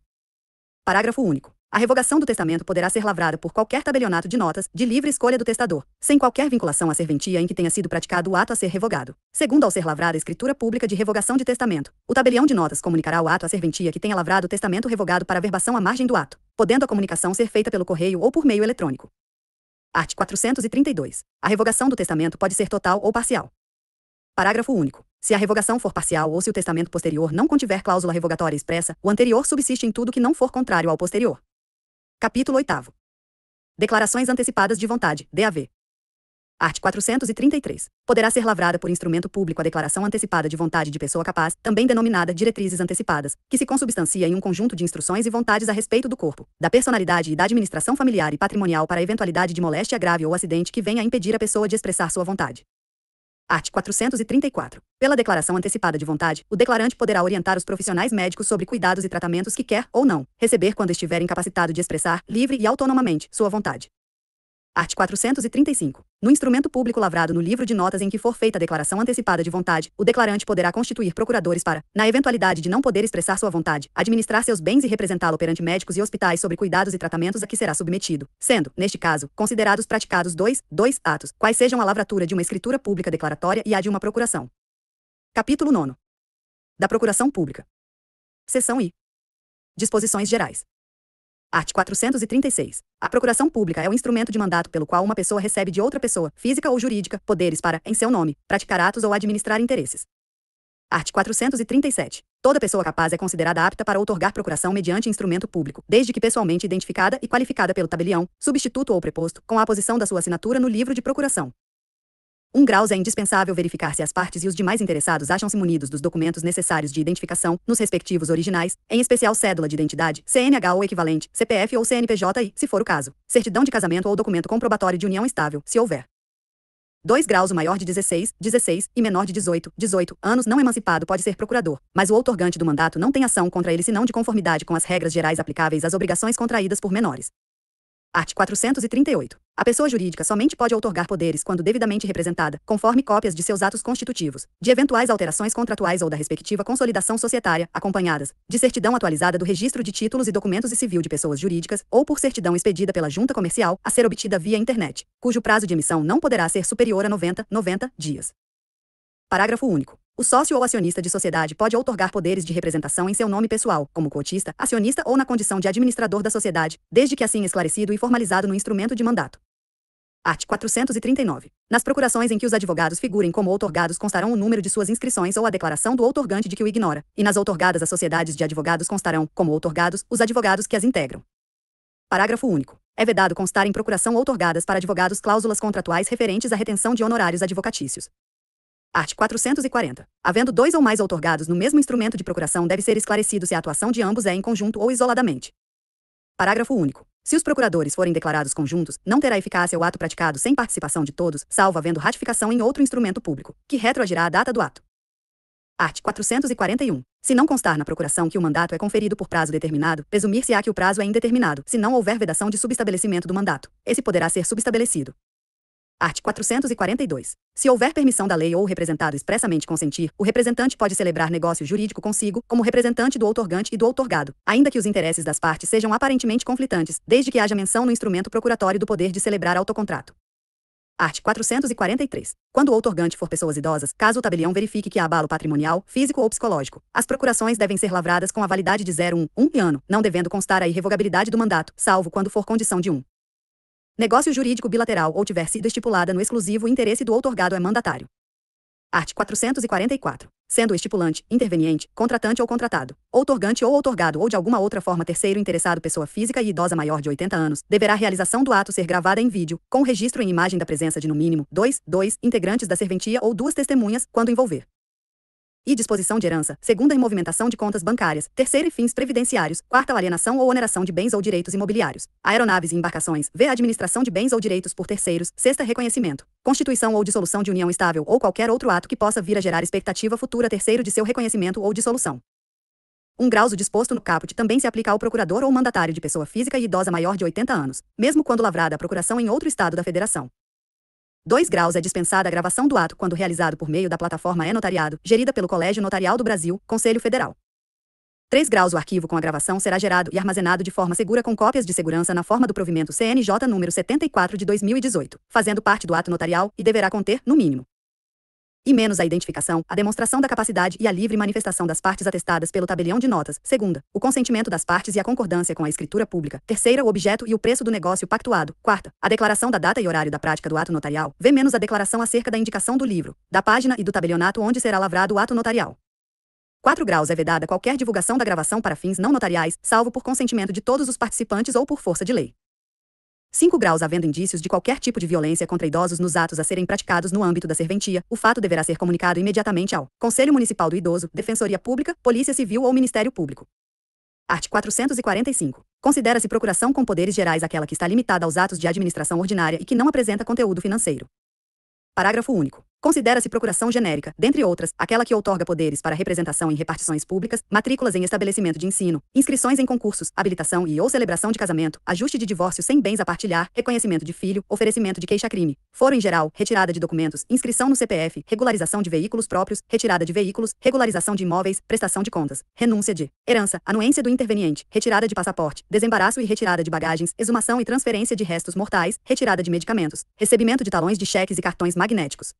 Parágrafo único. A revogação do testamento poderá ser lavrada por qualquer tabelionato de notas, de livre escolha do testador, sem qualquer vinculação à serventia em que tenha sido praticado o ato a ser revogado. Segundo, ao ser lavrada a escritura pública de revogação de testamento, o tabelião de notas comunicará o ato à serventia que tenha lavrado o testamento revogado para averbação à margem do ato, podendo a comunicação ser feita pelo correio ou por meio eletrônico. Art. 432. A revogação do testamento pode ser total ou parcial. Parágrafo único. Se a revogação for parcial ou se o testamento posterior não contiver cláusula revogatória expressa, o anterior subsiste em tudo que não for contrário ao posterior. Capítulo 8º. Declarações antecipadas de vontade, DAV. Art. 433. Poderá ser lavrada por instrumento público a declaração antecipada de vontade de pessoa capaz, também denominada diretrizes antecipadas, que se consubstancia em um conjunto de instruções e vontades a respeito do corpo, da personalidade e da administração familiar e patrimonial para a eventualidade de moléstia grave ou acidente que venha a impedir a pessoa de expressar sua vontade. Art. 434. Pela declaração antecipada de vontade, o declarante poderá orientar os profissionais médicos sobre cuidados e tratamentos que quer, ou não, receber quando estiver incapacitado de expressar, livre e autonomamente, sua vontade. Art. 435. No instrumento público lavrado no livro de notas em que for feita a declaração antecipada de vontade, o declarante poderá constituir procuradores para, na eventualidade de não poder expressar sua vontade, administrar seus bens e representá-lo perante médicos e hospitais sobre cuidados e tratamentos a que será submetido, sendo, neste caso, considerados praticados dois atos, quais sejam a lavratura de uma escritura pública declaratória e a de uma procuração. Capítulo 9. Da Procuração Pública. Seção I. Disposições gerais. Art. 436. A procuração pública é o instrumento de mandato pelo qual uma pessoa recebe de outra pessoa, física ou jurídica, poderes para, em seu nome, praticar atos ou administrar interesses. Art. 437. Toda pessoa capaz é considerada apta para outorgar procuração mediante instrumento público, desde que pessoalmente identificada e qualificada pelo tabelião, substituto ou preposto, com a aposição da sua assinatura no livro de procuração. 1 grau. É indispensável verificar se as partes e os demais interessados acham-se munidos dos documentos necessários de identificação, nos respectivos originais, em especial cédula de identidade, CNH ou equivalente, CPF ou CNPJ e, se for o caso, certidão de casamento ou documento comprobatório de união estável, se houver. 2 graus. O maior de 16 e menor de 18 anos não emancipado pode ser procurador, mas o outorgante do mandato não tem ação contra ele senão de conformidade com as regras gerais aplicáveis às obrigações contraídas por menores. Art. 438. A pessoa jurídica somente pode outorgar poderes quando devidamente representada, conforme cópias de seus atos constitutivos, de eventuais alterações contratuais ou da respectiva consolidação societária, acompanhadas, de certidão atualizada do registro de títulos e documentos e civil de pessoas jurídicas, ou por certidão expedida pela junta comercial, a ser obtida via internet, cujo prazo de emissão não poderá ser superior a 90 dias. Parágrafo único. O sócio ou acionista de sociedade pode outorgar poderes de representação em seu nome pessoal, como cotista, acionista ou na condição de administrador da sociedade, desde que assim esclarecido e formalizado no instrumento de mandato. Art. 439. Nas procurações em que os advogados figurem como outorgados constarão o número de suas inscrições ou a declaração do outorgante de que o ignora, e nas outorgadas às sociedades de advogados constarão, como outorgados, os advogados que as integram. Parágrafo único. É vedado constar em procuração outorgadas para advogados cláusulas contratuais referentes à retenção de honorários advocatícios. Art. 440. Havendo dois ou mais outorgados no mesmo instrumento de procuração, deve ser esclarecido se a atuação de ambos é em conjunto ou isoladamente. Parágrafo único. Se os procuradores forem declarados conjuntos, não terá eficácia o ato praticado sem participação de todos, salvo havendo ratificação em outro instrumento público, que retroagirá a data do ato. Art. 441. Se não constar na procuração que o mandato é conferido por prazo determinado, presumir-se-á que o prazo é indeterminado, se não houver vedação de subestabelecimento do mandato. Esse poderá ser subestabelecido. Art. 442. Se houver permissão da lei ou o representado expressamente consentir, o representante pode celebrar negócio jurídico consigo, como representante do outorgante e do outorgado, ainda que os interesses das partes sejam aparentemente conflitantes, desde que haja menção no instrumento procuratório do poder de celebrar autocontrato. Art. 443. Quando o outorgante for pessoas idosas, caso o tabelião verifique que há abalo patrimonial, físico ou psicológico, as procurações devem ser lavradas com a validade de 1 ano, não devendo constar a irrevogabilidade do mandato, salvo quando for condição de 1. Negócio jurídico bilateral ou tiver sido estipulada no exclusivo interesse do outorgado é mandatário. Art. 444. Sendo o estipulante, interveniente, contratante ou contratado, outorgante ou outorgado ou de alguma outra forma terceiro interessado pessoa física e idosa maior de 80 anos, deverá a realização do ato ser gravada em vídeo, com registro em imagem da presença de no mínimo 2 integrantes da serventia ou 2 testemunhas, quando envolver. E disposição de herança, segunda em movimentação de contas bancárias, terceira em fins previdenciários, quarta alienação ou oneração de bens ou direitos imobiliários, aeronaves e embarcações, v. administração de bens ou direitos por terceiros, sexta reconhecimento, constituição ou dissolução de união estável ou qualquer outro ato que possa vir a gerar expectativa futura terceiro de seu reconhecimento ou dissolução. 1 grau. O disposto no caput também se aplica ao procurador ou mandatário de pessoa física e idosa maior de 80 anos, mesmo quando lavrada a procuração em outro estado da federação. 2 graus. É dispensada a gravação do ato quando realizado por meio da plataforma e-notariado, gerida pelo Colégio Notarial do Brasil, Conselho Federal. 3 graus. O arquivo com a gravação será gerado e armazenado de forma segura com cópias de segurança na forma do provimento CNJ número 74 de 2018, fazendo parte do ato notarial, e deverá conter, no mínimo, e menos a identificação, a demonstração da capacidade e a livre manifestação das partes atestadas pelo tabelião de notas, segunda, o consentimento das partes e a concordância com a escritura pública, terceira, o objeto e o preço do negócio pactuado, quarta, a declaração da data e horário da prática do ato notarial, v. menos a declaração acerca da indicação do livro, da página e do tabelionato onde será lavrado o ato notarial. 4 graus. É vedada qualquer divulgação da gravação para fins não notariais, salvo por consentimento de todos os participantes ou por força de lei. 5 graus. Havendo indícios de qualquer tipo de violência contra idosos nos atos a serem praticados no âmbito da serventia, o fato deverá ser comunicado imediatamente ao Conselho Municipal do Idoso, Defensoria Pública, Polícia Civil ou Ministério Público. Art. 445. Considera-se procuração com poderes gerais aquela que está limitada aos atos de administração ordinária e que não apresenta conteúdo financeiro. Parágrafo único. Considera-se procuração genérica, dentre outras, aquela que outorga poderes para representação em repartições públicas, matrículas em estabelecimento de ensino, inscrições em concursos, habilitação e ou celebração de casamento, ajuste de divórcio sem bens a partilhar, reconhecimento de filho, oferecimento de queixa-crime, foro em geral, retirada de documentos, inscrição no CPF, regularização de veículos próprios, retirada de veículos, regularização de imóveis, prestação de contas, renúncia de herança, anuência do interveniente, retirada de passaporte, desembaraço e retirada de bagagens, exumação e transferência de restos mortais, retirada de medicamentos, recebimento de talões de cheques e cartões magnéticos.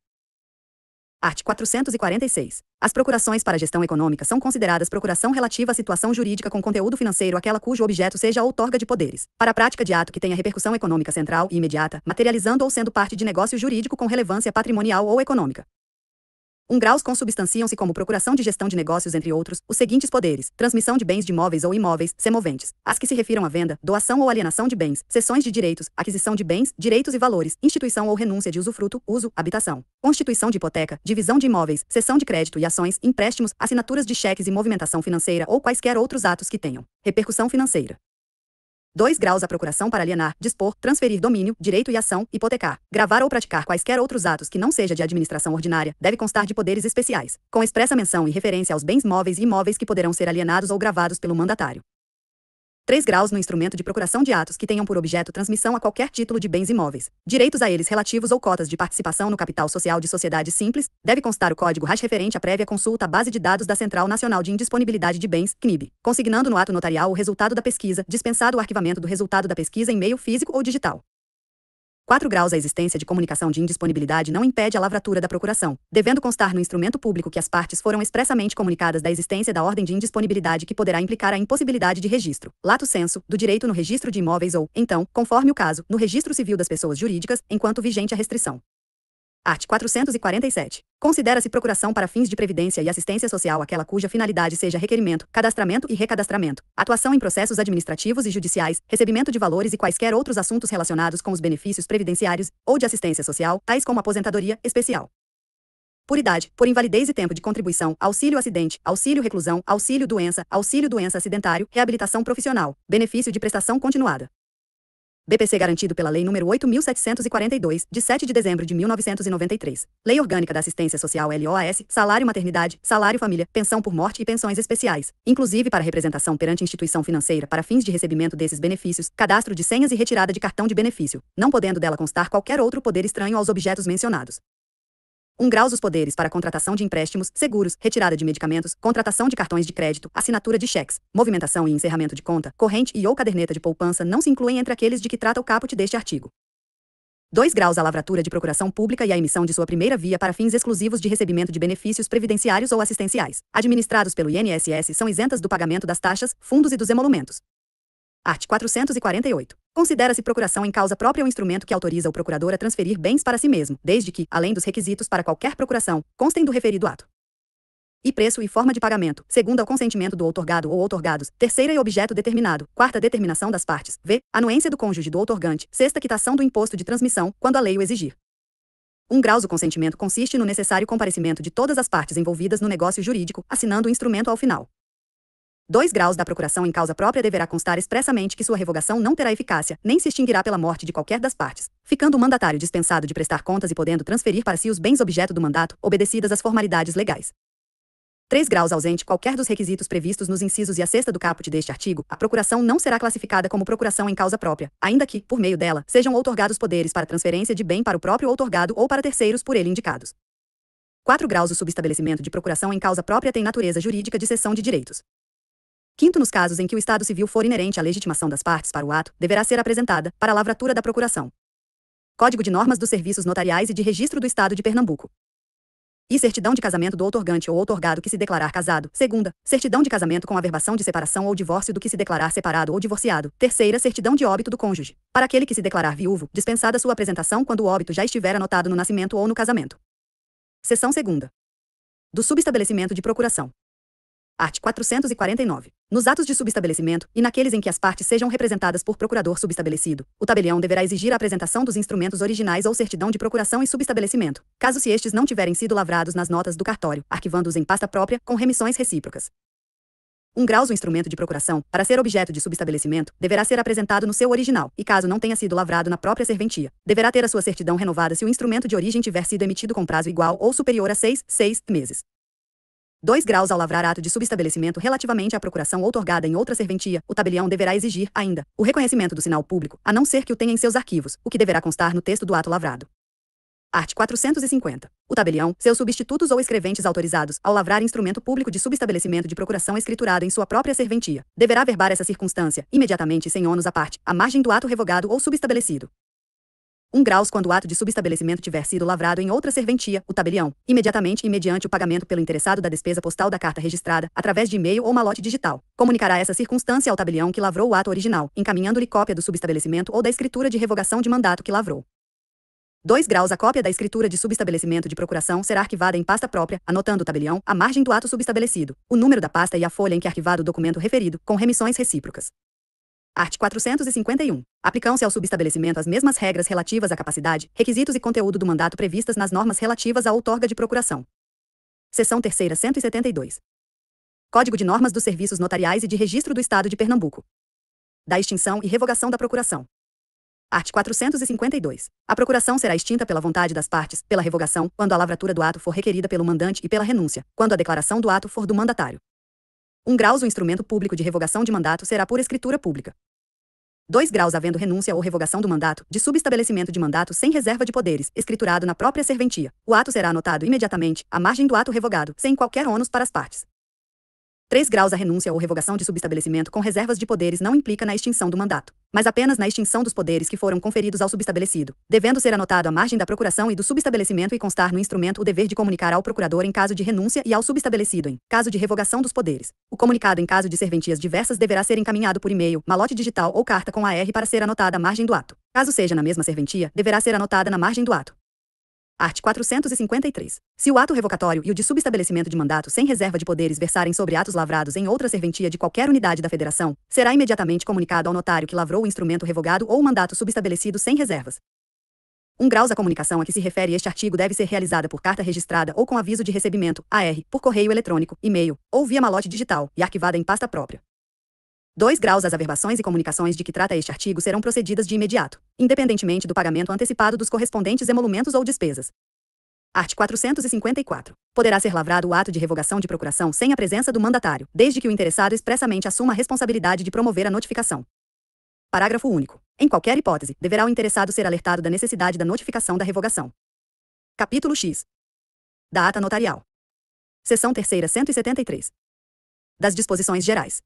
Art. 446. As procurações para gestão econômica são consideradas procuração relativa à situação jurídica com conteúdo financeiro aquela cujo objeto seja a outorga de poderes, para a prática de ato que tenha repercussão econômica central e imediata, materializando ou sendo parte de negócio jurídico com relevância patrimonial ou econômica. 1 graus. Consubstanciam-se como procuração de gestão de negócios, entre outros, os seguintes poderes: transmissão de bens de móveis ou imóveis, semoventes, as que se refiram à venda, doação ou alienação de bens, cessões de direitos, aquisição de bens, direitos e valores, instituição ou renúncia de usufruto, uso, habitação, constituição de hipoteca, divisão de imóveis, cessão de crédito e ações, empréstimos, assinaturas de cheques e movimentação financeira ou quaisquer outros atos que tenham repercussão financeira. 2 graus. A procuração para alienar, dispor, transferir domínio, direito e ação, hipotecar, gravar ou praticar quaisquer outros atos que não seja de administração ordinária, deve constar de poderes especiais, com expressa menção e referência aos bens móveis e imóveis que poderão ser alienados ou gravados pelo mandatário. 3 graus. No instrumento de procuração de atos que tenham por objeto transmissão a qualquer título de bens imóveis, direitos a eles relativos ou cotas de participação no capital social de sociedade simples, deve constar o código RAS referente à prévia consulta à base de dados da Central Nacional de Indisponibilidade de Bens, CNIB, consignando no ato notarial o resultado da pesquisa, dispensado o arquivamento do resultado da pesquisa em meio físico ou digital. 4 graus. A existência de comunicação de indisponibilidade não impede a lavratura da procuração, devendo constar no instrumento público que as partes foram expressamente comunicadas da existência da ordem de indisponibilidade que poderá implicar a impossibilidade de registro, lato sensu, do direito no registro de imóveis ou, então, conforme o caso, no registro civil das pessoas jurídicas, enquanto vigente a restrição. Art. 447. Considera-se procuração para fins de previdência e assistência social aquela cuja finalidade seja requerimento, cadastramento e recadastramento, atuação em processos administrativos e judiciais, recebimento de valores e quaisquer outros assuntos relacionados com os benefícios previdenciários ou de assistência social, tais como aposentadoria especial. por idade, por invalidez e tempo de contribuição, auxílio acidente, auxílio reclusão, auxílio doença acidentário, reabilitação profissional, benefício de prestação continuada. BPC garantido pela Lei nº 8.742, de 7 de dezembro de 1993. Lei Orgânica da Assistência Social LOAS, salário maternidade, salário família, pensão por morte e pensões especiais, inclusive para representação perante instituição financeira para fins de recebimento desses benefícios, cadastro de senhas e retirada de cartão de benefício, não podendo dela constar qualquer outro poder estranho aos objetos mencionados. 1 graus os poderes para contratação de empréstimos, seguros, retirada de medicamentos, contratação de cartões de crédito, assinatura de cheques, movimentação e encerramento de conta, corrente e ou caderneta de poupança não se incluem entre aqueles de que trata o caput deste artigo. 2 graus a lavratura de procuração pública e a emissão de sua primeira via para fins exclusivos de recebimento de benefícios previdenciários ou assistenciais, administrados pelo INSS são isentas do pagamento das taxas, fundos e dos emolumentos. Art. 448. Considera-se procuração em causa própria o instrumento que autoriza o procurador a transferir bens para si mesmo, desde que, além dos requisitos para qualquer procuração, constem do referido ato. E preço e forma de pagamento, segundo ao consentimento do outorgado ou outorgados, terceira e objeto determinado, quarta determinação das partes, v. anuência do cônjuge do outorgante, sexta quitação do imposto de transmissão, quando a lei o exigir. 1 graus o consentimento consiste no necessário comparecimento de todas as partes envolvidas no negócio jurídico, assinando o instrumento ao final. 2 graus da procuração em causa própria deverá constar expressamente que sua revogação não terá eficácia, nem se extinguirá pela morte de qualquer das partes, ficando o mandatário dispensado de prestar contas e podendo transferir para si os bens objeto do mandato, obedecidas as formalidades legais. 3 graus ausente qualquer dos requisitos previstos nos incisos e a sexta do caput deste artigo, a procuração não será classificada como procuração em causa própria, ainda que, por meio dela, sejam outorgados poderes para transferência de bem para o próprio outorgado ou para terceiros por ele indicados. 4 graus o subestabelecimento de procuração em causa própria tem natureza jurídica de cessão de direitos. 5º, nos casos em que o estado civil for inerente à legitimação das partes para o ato, deverá ser apresentada, para a lavratura da procuração, Código de Normas dos Serviços Notariais e de Registro do Estado de Pernambuco. E certidão de casamento do outorgante ou outorgado que se declarar casado. Segunda, certidão de casamento com averbação de separação ou divórcio do que se declarar separado ou divorciado. Terceira, certidão de óbito do cônjuge. Para aquele que se declarar viúvo, dispensada sua apresentação quando o óbito já estiver anotado no nascimento ou no casamento. Seção 2ª. Do subestabelecimento de procuração. Art. 449. Nos atos de subestabelecimento, e naqueles em que as partes sejam representadas por procurador subestabelecido, o tabelião deverá exigir a apresentação dos instrumentos originais ou certidão de procuração e subestabelecimento, caso se estes não tiverem sido lavrados nas notas do cartório, arquivando-os em pasta própria, com remissões recíprocas. 1 graus o instrumento de procuração, para ser objeto de subestabelecimento, deverá ser apresentado no seu original, e caso não tenha sido lavrado na própria serventia, deverá ter a sua certidão renovada se o instrumento de origem tiver sido emitido com prazo igual ou superior a 6 meses. 2 graus ao lavrar ato de subestabelecimento relativamente à procuração outorgada em outra serventia, o tabelião deverá exigir, ainda, o reconhecimento do sinal público, a não ser que o tenha em seus arquivos, o que deverá constar no texto do ato lavrado. Art. 450. O tabelião, seus substitutos ou escreventes autorizados, ao lavrar instrumento público de subestabelecimento de procuração escriturado em sua própria serventia, deverá verbar essa circunstância, imediatamente e sem ônus à parte, à margem do ato revogado ou subestabelecido. 1 graus quando o ato de subestabelecimento tiver sido lavrado em outra serventia, o tabelião, imediatamente e mediante o pagamento pelo interessado da despesa postal da carta registrada, através de e-mail ou malote digital, comunicará essa circunstância ao tabelião que lavrou o ato original, encaminhando-lhe cópia do subestabelecimento ou da escritura de revogação de mandato que lavrou. 2 graus a cópia da escritura de subestabelecimento de procuração será arquivada em pasta própria, anotando o tabelião, à margem do ato subestabelecido, o número da pasta e a folha em que é arquivado o documento referido, com remissões recíprocas. Art. 451. Aplicam-se ao subestabelecimento as mesmas regras relativas à capacidade, requisitos e conteúdo do mandato previstas nas normas relativas à outorga de procuração. Seção 3ª 172. Código de Normas dos Serviços Notariais e de Registro do Estado de Pernambuco. Da extinção e revogação da procuração. Art. 452. A procuração será extinta pela vontade das partes, pela revogação, quando a lavratura do ato for requerida pelo mandante e pela renúncia, quando a declaração do ato for do mandatário. 1 graus o instrumento público de revogação de mandato será por escritura pública. 2 graus havendo renúncia ou revogação do mandato, de subestabelecimento de mandato sem reserva de poderes, escriturado na própria serventia, o ato será anotado imediatamente, à margem do ato revogado, sem qualquer ônus para as partes. 3 graus a renúncia ou revogação de subestabelecimento com reservas de poderes não implica na extinção do mandato, mas apenas na extinção dos poderes que foram conferidos ao subestabelecido, devendo ser anotado à margem da procuração e do subestabelecimento e constar no instrumento o dever de comunicar ao procurador em caso de renúncia e ao subestabelecido em caso de revogação dos poderes. O comunicado em caso de serventias diversas deverá ser encaminhado por e-mail, malote digital ou carta com AR para ser anotada à margem do ato. Caso seja na mesma serventia, deverá ser anotada na margem do ato. Art. 453. Se o ato revocatório e o de subestabelecimento de mandato sem reserva de poderes versarem sobre atos lavrados em outra serventia de qualquer unidade da Federação, será imediatamente comunicado ao notário que lavrou o instrumento revogado ou o mandato subestabelecido sem reservas. graus A comunicação a que se refere este artigo deve ser realizada por carta registrada ou com aviso de recebimento, AR, por correio eletrônico, e-mail, ou via malote digital, e arquivada em pasta própria. 2 As averbações e comunicações de que trata este artigo serão procedidas de imediato, independentemente do pagamento antecipado dos correspondentes emolumentos ou despesas. Art. 454. Poderá ser lavrado o ato de revogação de procuração sem a presença do mandatário, desde que o interessado expressamente assuma a responsabilidade de promover a notificação. Parágrafo único. Em qualquer hipótese, deverá o interessado ser alertado da necessidade da notificação da revogação. Capítulo X. Da ata notarial. Seção 3ª 173. Das disposições gerais.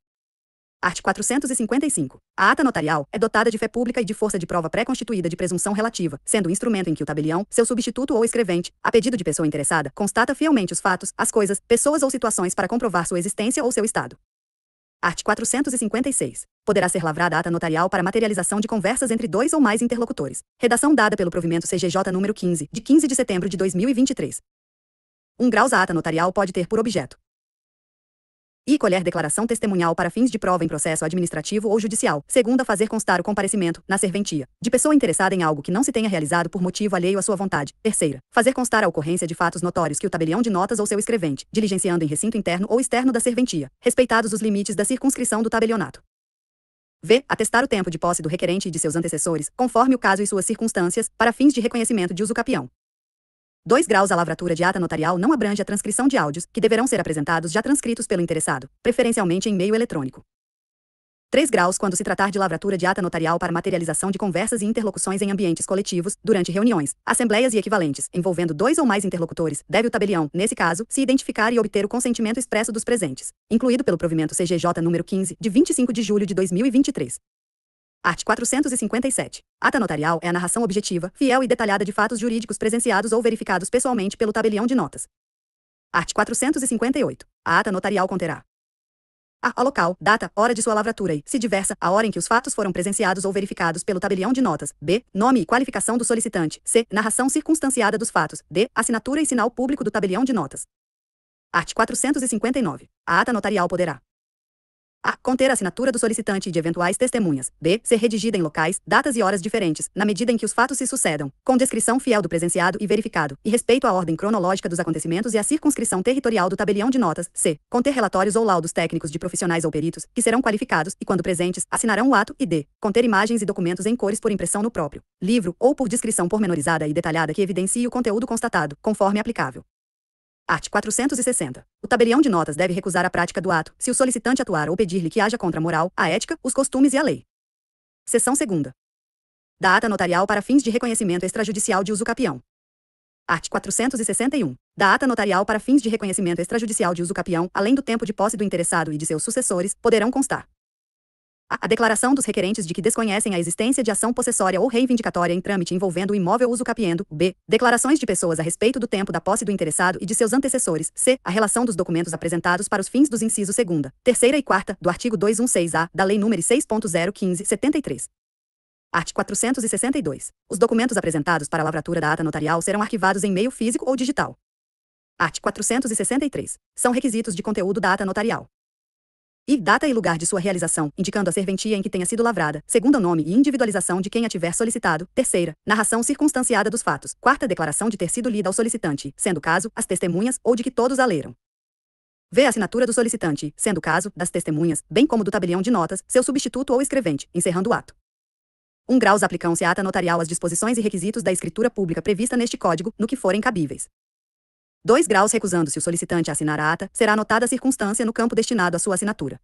Art. 455. A ata notarial é dotada de fé pública e de força de prova pré-constituída de presunção relativa, sendo o instrumento em que o tabelião, seu substituto ou escrevente, a pedido de pessoa interessada, constata fielmente os fatos, as coisas, pessoas ou situações para comprovar sua existência ou seu estado. Art. 456. Poderá ser lavrada a ata notarial para materialização de conversas entre 2 ou mais interlocutores. Redação dada pelo provimento CGJ número 15, de 15 de setembro de 2023. Graus A ata notarial pode ter por objeto: e colher declaração testemunhal para fins de prova em processo administrativo ou judicial, segunda, fazer constar o comparecimento, na serventia, de pessoa interessada em algo que não se tenha realizado por motivo alheio à sua vontade, terceira, fazer constar a ocorrência de fatos notórios que o tabelião de notas ou seu escrevente, diligenciando em recinto interno ou externo da serventia, respeitados os limites da circunscrição do tabelionato. V. Atestar o tempo de posse do requerente e de seus antecessores, conforme o caso e suas circunstâncias, para fins de reconhecimento de uso capião. 2 Graus A lavratura de ata notarial não abrange a transcrição de áudios, que deverão ser apresentados já transcritos pelo interessado, preferencialmente em meio eletrônico. 3 Graus Quando se tratar de lavratura de ata notarial para materialização de conversas e interlocuções em ambientes coletivos, durante reuniões, assembleias e equivalentes, envolvendo 2 ou mais interlocutores, deve o tabelião, nesse caso, se identificar e obter o consentimento expresso dos presentes, incluído pelo provimento CGJ número 15, de 25 de julho de 2023. Art. 457. Ata notarial é a narração objetiva, fiel e detalhada de fatos jurídicos presenciados ou verificados pessoalmente pelo tabelião de notas. Art. 458. A ata notarial conterá: a. Local, data, hora de sua lavratura e, se diversa, a hora em que os fatos foram presenciados ou verificados pelo tabelião de notas. B. Nome e qualificação do solicitante. C. Narração circunstanciada dos fatos. D. Assinatura e sinal público do tabelião de notas. Art. 459. A ata notarial poderá: a. Conter a assinatura do solicitante e de eventuais testemunhas. B. Ser redigida em locais, datas e horas diferentes, na medida em que os fatos se sucedam, com descrição fiel do presenciado e verificado, e respeito à ordem cronológica dos acontecimentos e à circunscrição territorial do tabelião de notas. C. Conter relatórios ou laudos técnicos de profissionais ou peritos, que serão qualificados, e quando presentes, assinarão o ato. E D. Conter imagens e documentos em cores por impressão no próprio livro, ou por descrição pormenorizada e detalhada que evidencie o conteúdo constatado, conforme aplicável. Art. 460. O tabelião de notas deve recusar a prática do ato, se o solicitante atuar ou pedir-lhe que haja contra a moral, a ética, os costumes e a lei. Seção 2ª. Da ata notarial para fins de reconhecimento extrajudicial de uso capião. Art. 461. Da ata notarial para fins de reconhecimento extrajudicial de uso capião, além do tempo de posse do interessado e de seus sucessores, poderão constar: a declaração dos requerentes de que desconhecem a existência de ação possessória ou reivindicatória em trâmite envolvendo o imóvel uso capiendo. B. Declarações de pessoas a respeito do tempo da posse do interessado e de seus antecessores. C. A relação dos documentos apresentados para os fins dos incisos 2ª, 3ª e 4ª do artigo 216-A da Lei nº 6.015/73. Art. 462. Os documentos apresentados para a lavratura da ata notarial serão arquivados em meio físico ou digital. Art. 463. São requisitos de conteúdo da ata notarial: e data e lugar de sua realização, indicando a serventia em que tenha sido lavrada, segundo o nome e individualização de quem a tiver solicitado, terceira, narração circunstanciada dos fatos, quarta, declaração de ter sido lida ao solicitante, sendo o caso, as testemunhas, ou de que todos a leram. V. Assinatura do solicitante, sendo o caso, das testemunhas, bem como do tabelião de notas, seu substituto ou escrevente, encerrando o ato. Graus aplicam-se à ata notarial as disposições e requisitos da escritura pública prevista neste Código, no que forem cabíveis. 2 Graus recusando-se o solicitante a assinar a ata, será anotada a circunstância no campo destinado à sua assinatura.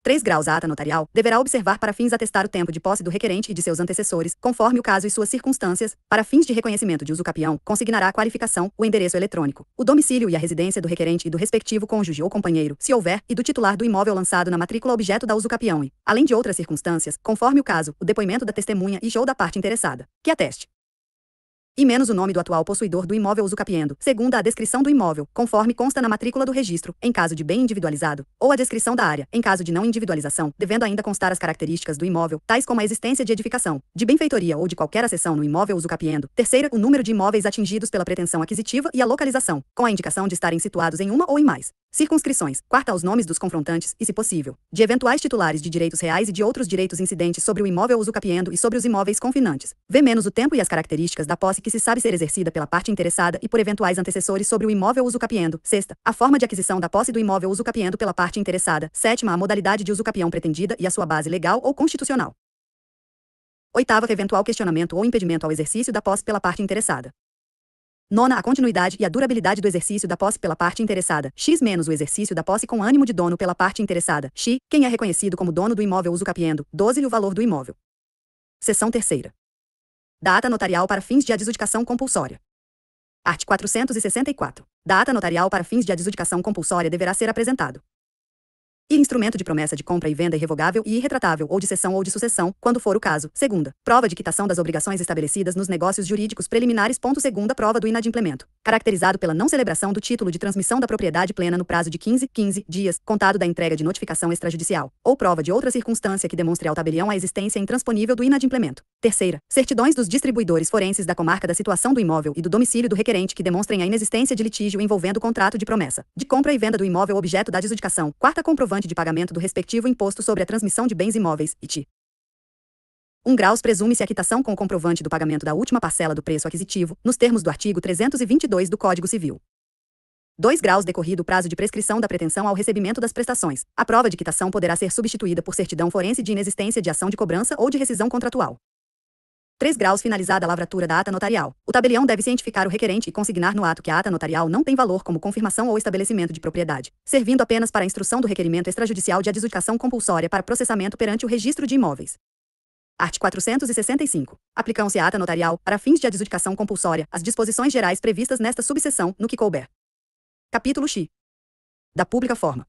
3 Graus A ata notarial deverá observar para fins atestar o tempo de posse do requerente e de seus antecessores, conforme o caso e suas circunstâncias. Para fins de reconhecimento de uso capião, consignará a qualificação, o endereço eletrônico, o domicílio e a residência do requerente e do respectivo cônjuge ou companheiro, se houver, e do titular do imóvel lançado na matrícula objeto da uso capião e, além de outras circunstâncias, conforme o caso, o depoimento da testemunha e ou da parte interessada, que ateste e menos o nome do atual possuidor do imóvel usucapiendo, segundo a descrição do imóvel, conforme consta na matrícula do registro, em caso de bem individualizado, ou a descrição da área, em caso de não individualização, devendo ainda constar as características do imóvel, tais como a existência de edificação, de benfeitoria ou de qualquer acessão no imóvel usucapiendo. Terceira, o número de imóveis atingidos pela pretensão aquisitiva e a localização, com a indicação de estarem situados em uma ou em mais circunscrições. Quarta, os nomes dos confrontantes e, se possível, de eventuais titulares de direitos reais e de outros direitos incidentes sobre o imóvel usucapiendo e sobre os imóveis confinantes. V menos o tempo e as características da posse que se sabe ser exercida pela parte interessada e por eventuais antecessores sobre o imóvel usucapiendo. Sexta, a forma de aquisição da posse do imóvel usucapiendo pela parte interessada. Sétima, a modalidade de usucapião pretendida e a sua base legal ou constitucional. Oitava, eventual questionamento ou impedimento ao exercício da posse pela parte interessada. Nona, a continuidade e a durabilidade do exercício da posse pela parte interessada. X menos o exercício da posse com ânimo de dono pela parte interessada. X, quem é reconhecido como dono do imóvel usucapiendo. 12, o valor do imóvel. Seção terceira. Da ata notarial para fins de adjudicação compulsória. Art. 464. Da ata notarial para fins de adjudicação compulsória deverá ser apresentado e instrumento de promessa de compra e venda irrevogável e irretratável ou de cessão ou de sucessão, quando for o caso. Segunda, prova de quitação das obrigações estabelecidas nos negócios jurídicos preliminares. Segunda, prova do inadimplemento, caracterizado pela não celebração do título de transmissão da propriedade plena no prazo de 15 dias, contado da entrega de notificação extrajudicial, ou prova de outra circunstância que demonstre ao tabelião a existência intransponível do inadimplemento. Terceira, certidões dos distribuidores forenses da comarca da situação do imóvel e do domicílio do requerente que demonstrem a inexistência de litígio envolvendo o contrato de promessa de compra e venda do imóvel objeto da adjudicação. Quarta, comprovante de pagamento do respectivo imposto sobre a transmissão de bens imóveis, IT. 1 graus presume-se a quitação com o comprovante do pagamento da última parcela do preço aquisitivo, nos termos do artigo 322 do Código Civil. 2 graus decorrido o prazo de prescrição da pretensão ao recebimento das prestações. A prova de quitação poderá ser substituída por certidão forense de inexistência de ação de cobrança ou de rescisão contratual. 3 graus finalizada a lavratura da ata notarial. O tabelião deve cientificar o requerente e consignar no ato que a ata notarial não tem valor como confirmação ou estabelecimento de propriedade, servindo apenas para a instrução do requerimento extrajudicial de adjudicação compulsória para processamento perante o registro de imóveis. Art. 465. Aplicam-se à ata notarial, para fins de adjudicação compulsória, as disposições gerais previstas nesta subseção, no que couber. Capítulo X. Da pública forma.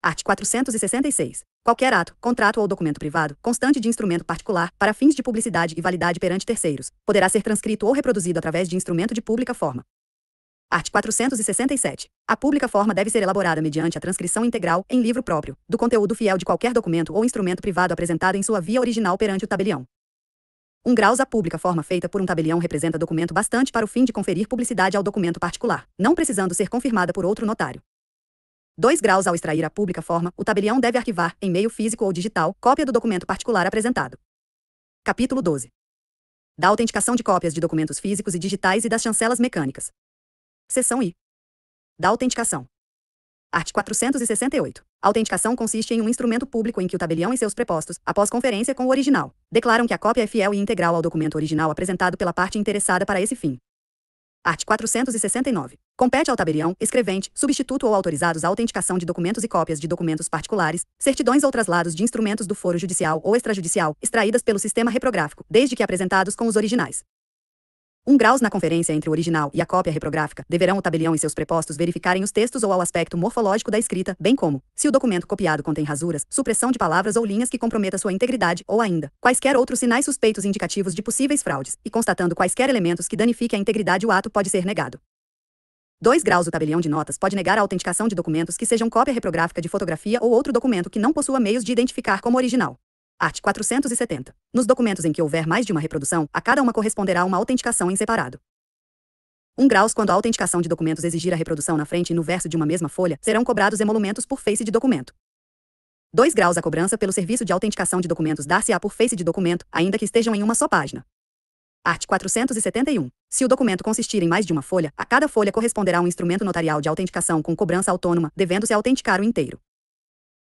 Art. 466. Qualquer ato, contrato ou documento privado, constante de instrumento particular, para fins de publicidade e validade perante terceiros, poderá ser transcrito ou reproduzido através de instrumento de pública forma. Art. 467. A pública forma deve ser elaborada mediante a transcrição integral, em livro próprio, do conteúdo fiel de qualquer documento ou instrumento privado apresentado em sua via original perante o tabelião. 1 graus a pública forma feita por um tabelião representa documento bastante para o fim de conferir publicidade ao documento particular, não precisando ser confirmada por outro notário. 2 graus ao extrair a pública forma, o tabelião deve arquivar, em meio físico ou digital, cópia do documento particular apresentado. Capítulo 12. Da autenticação de cópias de documentos físicos e digitais e das chancelas mecânicas. Seção I. Da autenticação. Art. 468. A autenticação consiste em um instrumento público em que o tabelião e seus prepostos, após conferência com o original, declaram que a cópia é fiel e integral ao documento original apresentado pela parte interessada para esse fim. Art. 469. Compete ao tabelião, escrevente, substituto ou autorizados a autenticação de documentos e cópias de documentos particulares, certidões ou traslados de instrumentos do foro judicial ou extrajudicial, extraídas pelo sistema reprográfico, desde que apresentados com os originais. 1 graus na conferência entre o original e a cópia reprográfica, deverão o tabelião e seus prepostos verificarem os textos ou ao aspecto morfológico da escrita, bem como, se o documento copiado contém rasuras, supressão de palavras ou linhas que comprometa sua integridade, ou ainda, quaisquer outros sinais suspeitos indicativos de possíveis fraudes, e constatando quaisquer elementos que danifiquem a integridade, o ato pode ser negado. 2 graus o tabelião de notas pode negar a autenticação de documentos que sejam cópia reprográfica de fotografia ou outro documento que não possua meios de identificar como original. Art. 470. Nos documentos em que houver mais de uma reprodução, a cada uma corresponderá uma autenticação em separado. 1 graus quando a autenticação de documentos exigir a reprodução na frente e no verso de uma mesma folha, serão cobrados emolumentos por face de documento. 2 graus a cobrança pelo serviço de autenticação de documentos dar-se-á por face de documento, ainda que estejam em uma só página. Art. 471. Se o documento consistir em mais de uma folha, a cada folha corresponderá um instrumento notarial de autenticação com cobrança autônoma, devendo-se autenticar o inteiro.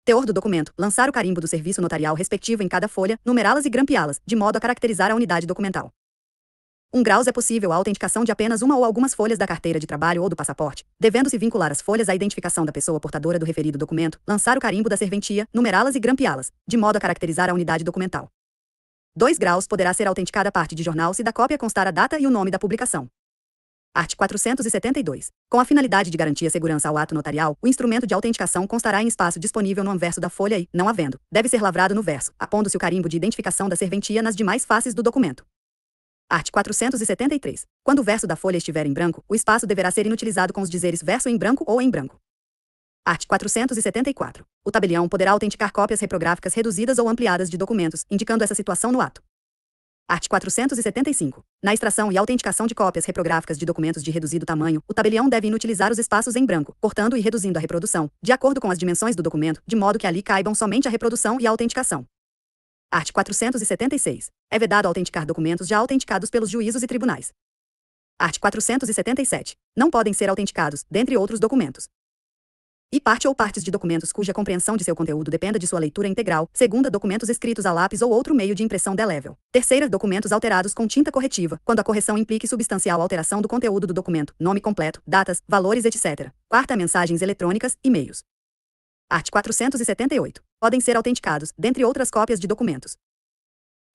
Teor do documento: lançar o carimbo do serviço notarial respectivo em cada folha, numerá-las e grampeá-las, de modo a caracterizar a unidade documental. 1 graus é possível a autenticação de apenas uma ou algumas folhas da carteira de trabalho ou do passaporte, devendo-se vincular as folhas à identificação da pessoa portadora do referido documento, lançar o carimbo da serventia, numerá-las e grampeá-las, de modo a caracterizar a unidade documental. 2 graus poderá ser autenticada a parte de jornal se da cópia constar a data e o nome da publicação. Art. 472. Com a finalidade de garantir a segurança ao ato notarial, o instrumento de autenticação constará em espaço disponível no anverso da folha e, não havendo, deve ser lavrado no verso, apondo-se o carimbo de identificação da serventia nas demais faces do documento. Art. 473. Quando o verso da folha estiver em branco, o espaço deverá ser inutilizado com os dizeres verso em branco ou em branco. Art. 474. O tabelião poderá autenticar cópias reprográficas reduzidas ou ampliadas de documentos, indicando essa situação no ato. Art. 475. Na extração e autenticação de cópias reprográficas de documentos de reduzido tamanho, o tabelião deve inutilizar os espaços em branco, cortando e reduzindo a reprodução, de acordo com as dimensões do documento, de modo que ali caibam somente a reprodução e a autenticação. Art. 476. É vedado autenticar documentos já autenticados pelos juízos e tribunais. Art. 477. Não podem ser autenticados, dentre outros documentos, e parte ou partes de documentos cuja compreensão de seu conteúdo dependa de sua leitura integral. Segunda, documentos escritos a lápis ou outro meio de impressão delével. Terceira, documentos alterados com tinta corretiva, quando a correção implique substancial alteração do conteúdo do documento, nome completo, datas, valores, etc. Quarta, mensagens eletrônicas, e-mails. Art. 478. Podem ser autenticados, dentre outras cópias de documentos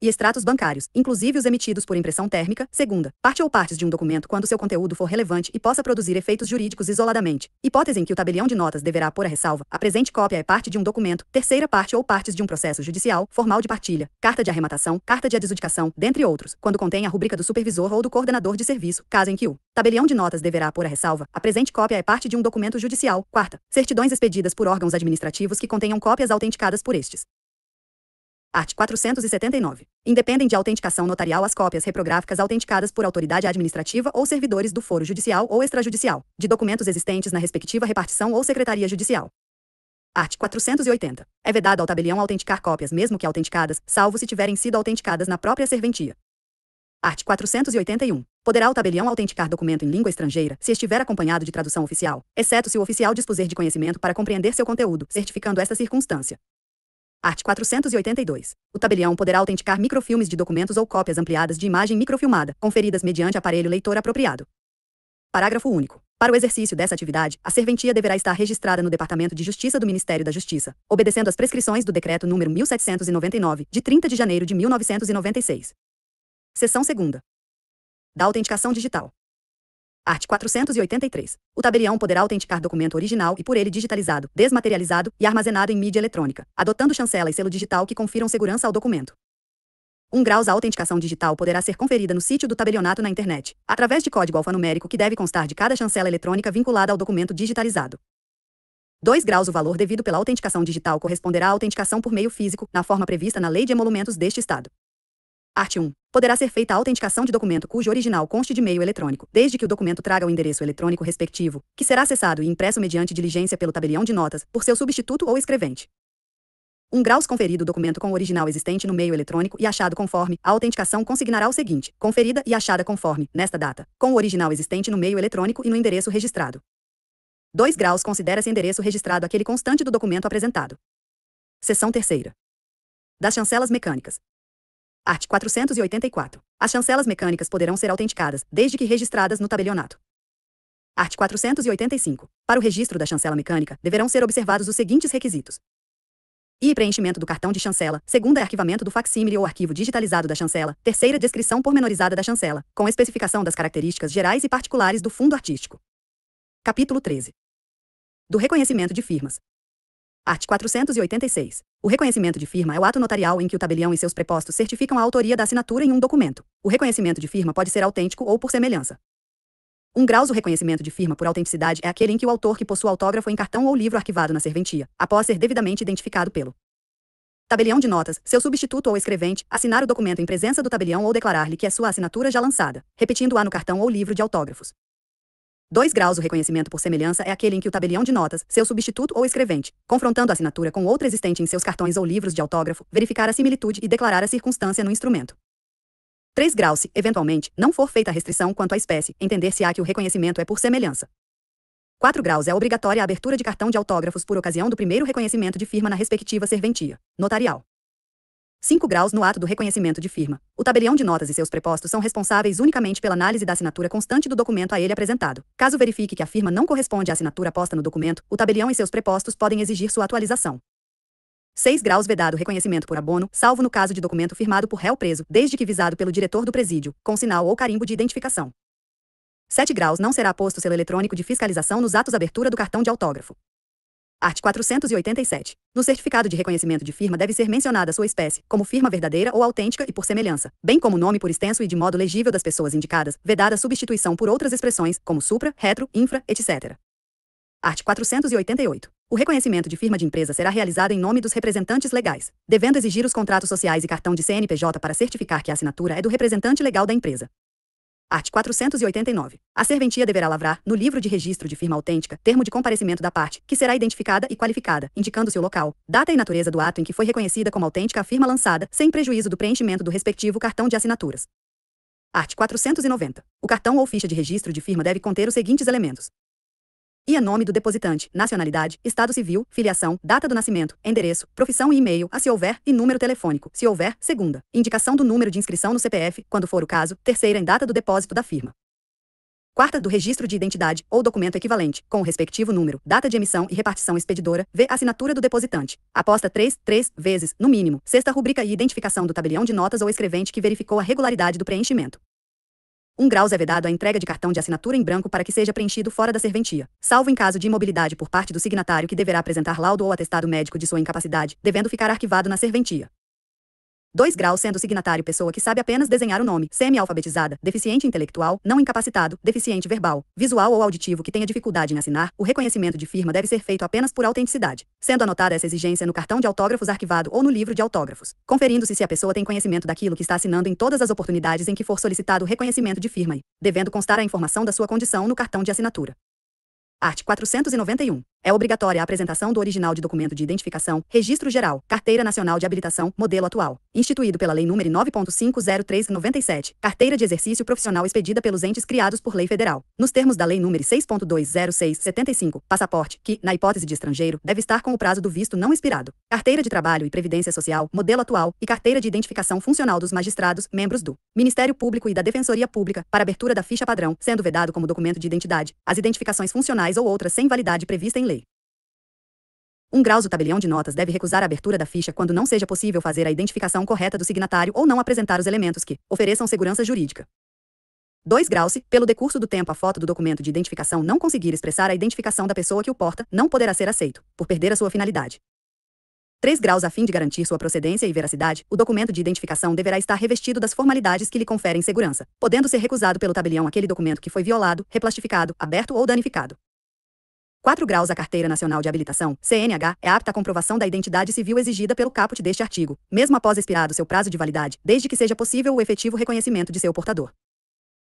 e extratos bancários, inclusive os emitidos por impressão térmica. Segunda, parte ou partes de um documento quando seu conteúdo for relevante e possa produzir efeitos jurídicos isoladamente. Hipótese em que o tabelião de notas deverá pôr a ressalva: a presente cópia é parte de um documento. Terceira, parte ou partes de um processo judicial, formal de partilha, carta de arrematação, carta de adjudicação, dentre outros, quando contém a rúbrica do supervisor ou do coordenador de serviço, caso em que o tabelião de notas deverá pôr a ressalva: a presente cópia é parte de um documento judicial. Quarta, certidões expedidas por órgãos administrativos que contenham cópias autenticadas por estes. Art. 479. Independem de autenticação notarial as cópias reprográficas autenticadas por autoridade administrativa ou servidores do foro judicial ou extrajudicial, de documentos existentes na respectiva repartição ou secretaria judicial. Art. 480. É vedado ao tabelião autenticar cópias mesmo que autenticadas, salvo se tiverem sido autenticadas na própria serventia. Art. 481. Poderá o tabelião autenticar documento em língua estrangeira, se estiver acompanhado de tradução oficial, exceto se o oficial dispuser de conhecimento para compreender seu conteúdo, certificando esta circunstância. Art. 482. O tabelião poderá autenticar microfilmes de documentos ou cópias ampliadas de imagem microfilmada, conferidas mediante aparelho leitor apropriado. Parágrafo único. Para o exercício dessa atividade, a serventia deverá estar registrada no Departamento de Justiça do Ministério da Justiça, obedecendo às prescrições do Decreto nº 1799, de 30 de janeiro de 1996. Seção 2ª. Da autenticação digital. Art. 483. O tabelião poderá autenticar documento original e por ele digitalizado, desmaterializado e armazenado em mídia eletrônica, adotando chancela e selo digital que confiram segurança ao documento. 1 graus. A autenticação digital poderá ser conferida no sítio do tabelionato na internet, através de código alfanumérico que deve constar de cada chancela eletrônica vinculada ao documento digitalizado. 2 graus. O valor devido pela autenticação digital corresponderá à autenticação por meio físico, na forma prevista na Lei de Emolumentos deste Estado. Art. 1. Poderá ser feita a autenticação de documento cujo original conste de meio eletrônico, desde que o documento traga o endereço eletrônico respectivo, que será acessado e impresso mediante diligência pelo tabelião de notas, por seu substituto ou escrevente. 1 graus. Conferido o documento com o original existente no meio eletrônico e achado conforme, a autenticação consignará o seguinte: conferida e achada conforme, nesta data, com o original existente no meio eletrônico e no endereço registrado. 2 graus. Considera-se endereço registrado aquele constante do documento apresentado. Seção 3ª. Das chancelas mecânicas. Art. 484. As chancelas mecânicas poderão ser autenticadas, desde que registradas no tabelionato. Art. 485. Para o registro da chancela mecânica, deverão ser observados os seguintes requisitos: I. Preenchimento do cartão de chancela. Segunda, arquivamento do facsímile ou arquivo digitalizado da chancela. Terceira, descrição pormenorizada da chancela, com especificação das características gerais e particulares do fundo artístico. Capítulo 13. Do reconhecimento de firmas. Art. 486. O reconhecimento de firma é o ato notarial em que o tabelião e seus prepostos certificam a autoria da assinatura em um documento. O reconhecimento de firma pode ser autêntico ou por semelhança. 1 graus. O reconhecimento de firma por autenticidade é aquele em que o autor que possua autógrafo em cartão ou livro arquivado na serventia, após ser devidamente identificado pelo tabelião de notas, seu substituto ou escrevente, assinar o documento em presença do tabelião ou declarar-lhe que é sua assinatura já lançada, repetindo-a no cartão ou livro de autógrafos. 2 graus. O reconhecimento por semelhança é aquele em que o tabelião de notas, seu substituto ou escrevente, confrontando a assinatura com outra existente em seus cartões ou livros de autógrafo, verificar a similitude e declarar a circunstância no instrumento. 3 graus. Se, eventualmente, não for feita a restrição quanto à espécie, entender-se-á que o reconhecimento é por semelhança. 4 graus. É obrigatória a abertura de cartão de autógrafos por ocasião do primeiro reconhecimento de firma na respectiva serventia notarial. 5 graus. No ato do reconhecimento de firma, o tabelião de notas e seus prepostos são responsáveis unicamente pela análise da assinatura constante do documento a ele apresentado. Caso verifique que a firma não corresponde à assinatura posta no documento, o tabelião e seus prepostos podem exigir sua atualização. 6 graus. Vedado o reconhecimento por abono, salvo no caso de documento firmado por réu preso, desde que visado pelo diretor do presídio, com sinal ou carimbo de identificação. 7 graus. Não será posto selo eletrônico de fiscalização nos atos abertura do cartão de autógrafo. Art. 487. No certificado de reconhecimento de firma deve ser mencionada sua espécie, como firma verdadeira ou autêntica e por semelhança, bem como o nome por extenso e de modo legível das pessoas indicadas, vedada a substituição por outras expressões, como supra, retro, infra, etc. Art. 488. O reconhecimento de firma de empresa será realizado em nome dos representantes legais, devendo exigir os contratos sociais e cartão de CNPJ para certificar que a assinatura é do representante legal da empresa. Art. 489. A serventia deverá lavrar, no livro de registro de firma autêntica, termo de comparecimento da parte, que será identificada e qualificada, indicando seu local, data e natureza do ato em que foi reconhecida como autêntica a firma lançada, sem prejuízo do preenchimento do respectivo cartão de assinaturas. Art. 490. O cartão ou ficha de registro de firma deve conter os seguintes elementos: IA nome do depositante, nacionalidade, estado civil, filiação, data do nascimento, endereço, profissão e e-mail, a se houver, e número telefônico, se houver, segunda. Indicação do número de inscrição no CPF, quando for o caso, terceira em data do depósito da firma. Quarta do registro de identidade, ou documento equivalente, com o respectivo número, data de emissão e repartição expedidora, v. Assinatura do depositante. Aposta 3 vezes, no mínimo. Sexta rubrica e identificação do tabelião de notas ou escrevente que verificou a regularidade do preenchimento. 1 grau é vedado a entrega de cartão de assinatura em branco para que seja preenchido fora da serventia, salvo em caso de imobilidade por parte do signatário que deverá apresentar laudo ou atestado médico de sua incapacidade, devendo ficar arquivado na serventia. 2 graus sendo o signatário pessoa que sabe apenas desenhar o nome, semi-alfabetizada, deficiente intelectual, não incapacitado, deficiente verbal, visual ou auditivo que tenha dificuldade em assinar, o reconhecimento de firma deve ser feito apenas por autenticidade, sendo anotada essa exigência no cartão de autógrafos arquivado ou no livro de autógrafos, conferindo-se se a pessoa tem conhecimento daquilo que está assinando em todas as oportunidades em que for solicitado o reconhecimento de firma e, devendo constar a informação da sua condição no cartão de assinatura. Art. 491. É obrigatória a apresentação do original de documento de identificação, registro geral, carteira nacional de habilitação, modelo atual, instituído pela Lei nº 9.503/97, carteira de exercício profissional expedida pelos entes criados por lei federal, nos termos da Lei nº 6.206/75, passaporte, que, na hipótese de estrangeiro, deve estar com o prazo do visto não expirado, carteira de trabalho e previdência social, modelo atual, e carteira de identificação funcional dos magistrados, membros do Ministério Público e da Defensoria Pública, para abertura da ficha padrão, sendo vedado como documento de identidade, as identificações funcionais ou outras sem validade prevista em lei. 1 grau o tabelião de notas deve recusar a abertura da ficha quando não seja possível fazer a identificação correta do signatário ou não apresentar os elementos que ofereçam segurança jurídica. 2 graus se, pelo decurso do tempo a foto do documento de identificação não conseguir expressar a identificação da pessoa que o porta, não poderá ser aceito, por perder a sua finalidade. 3 graus a fim de garantir sua procedência e veracidade, o documento de identificação deverá estar revestido das formalidades que lhe conferem segurança, podendo ser recusado pelo tabelião aquele documento que foi violado, replastificado, aberto ou danificado. 4 graus a Carteira Nacional de Habilitação, CNH, é apta à comprovação da identidade civil exigida pelo caput deste artigo, mesmo após expirado seu prazo de validade, desde que seja possível o efetivo reconhecimento de seu portador.